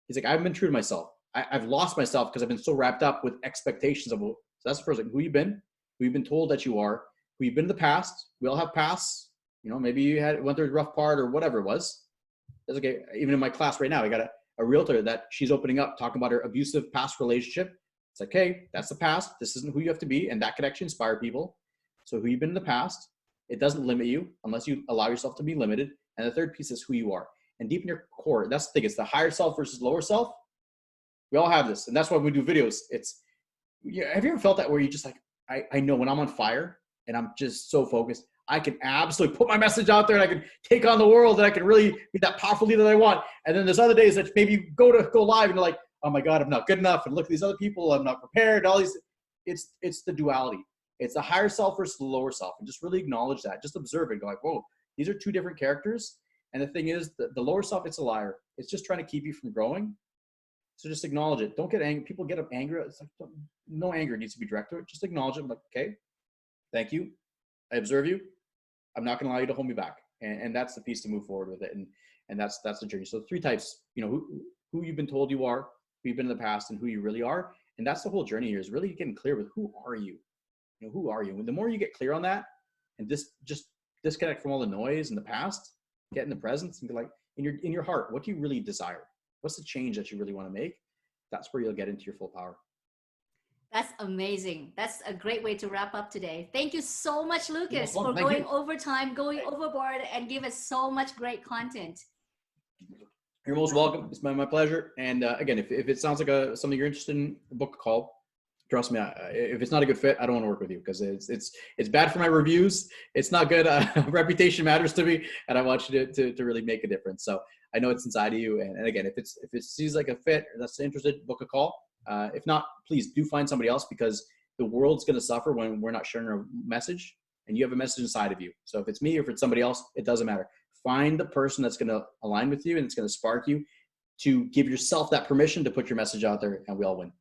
He's like, I haven't been true to myself. I've lost myself because I've been so wrapped up with expectations of, so that's the first thing, who you've been told that you are, who you've been in the past. We all have pasts. You know, maybe you went through a rough part or whatever it was. That's okay. Even in my class right now, I got a realtor that she's opening up, talking about her abusive past relationship. It's like, hey, that's the past. This isn't who you have to be. And that could actually inspire people. So who you've been in the past, it doesn't limit you unless you allow yourself to be limited. And the third piece is who you are. And deep in your core, that's the thing. It's the higher self versus lower self. We all have this. And that's why we do videos. Have you ever felt that where you just like, I know when I'm on fire and I'm just so focused, I can absolutely put my message out there and I can take on the world and I can really be that powerful leader that I want. And then there's other days that maybe you go live and you're like, oh my God, I'm not good enough. And look at these other people, I'm not prepared. All these, it's the duality. It's the higher self versus the lower self. And just really acknowledge that. Just observe it. Go like, whoa, these are 2 different characters. And the thing is, the lower self, it's a liar. It's just trying to keep you from growing. So just acknowledge it. Don't get angry. People get up angry. It's like, no anger needs to be directed to it. Just acknowledge it. I'm like, okay, thank you. I observe you. I'm not going to allow you to hold me back. And that's the piece to move forward with it. And that's the journey. So 3 types, you know, who you've been told you are, who you've been in the past, and who you really are. And that's the whole journey here, is really getting clear with who are you? You know, who are you? And the more you get clear on that and just disconnect from all the noise in the past, get in the present and be like, in your heart, what do you really desire? What's the change that you really want to make? That's where you'll get into your full power. That's amazing. That's a great way to wrap up today. Thank you so much, Lucas, for going over time, going overboard, and give us so much great content. You're most welcome. It's my pleasure. And again, if it sounds like something you're interested in, book a call. Trust me, if it's not a good fit, I don't want to work with you because it's bad for my reviews. It's not good. Reputation matters to me, and I want you to really make a difference. So I know it's inside of you. And again, if it seems like a fit or that's interested, book a call. If not, please do find somebody else, because the world's going to suffer when we're not sharing our message, and you have a message inside of you. So if it's me or if it's somebody else, it doesn't matter. Find the person that's going to align with you and it's going to spark you to give yourself that permission to put your message out there, and we all win.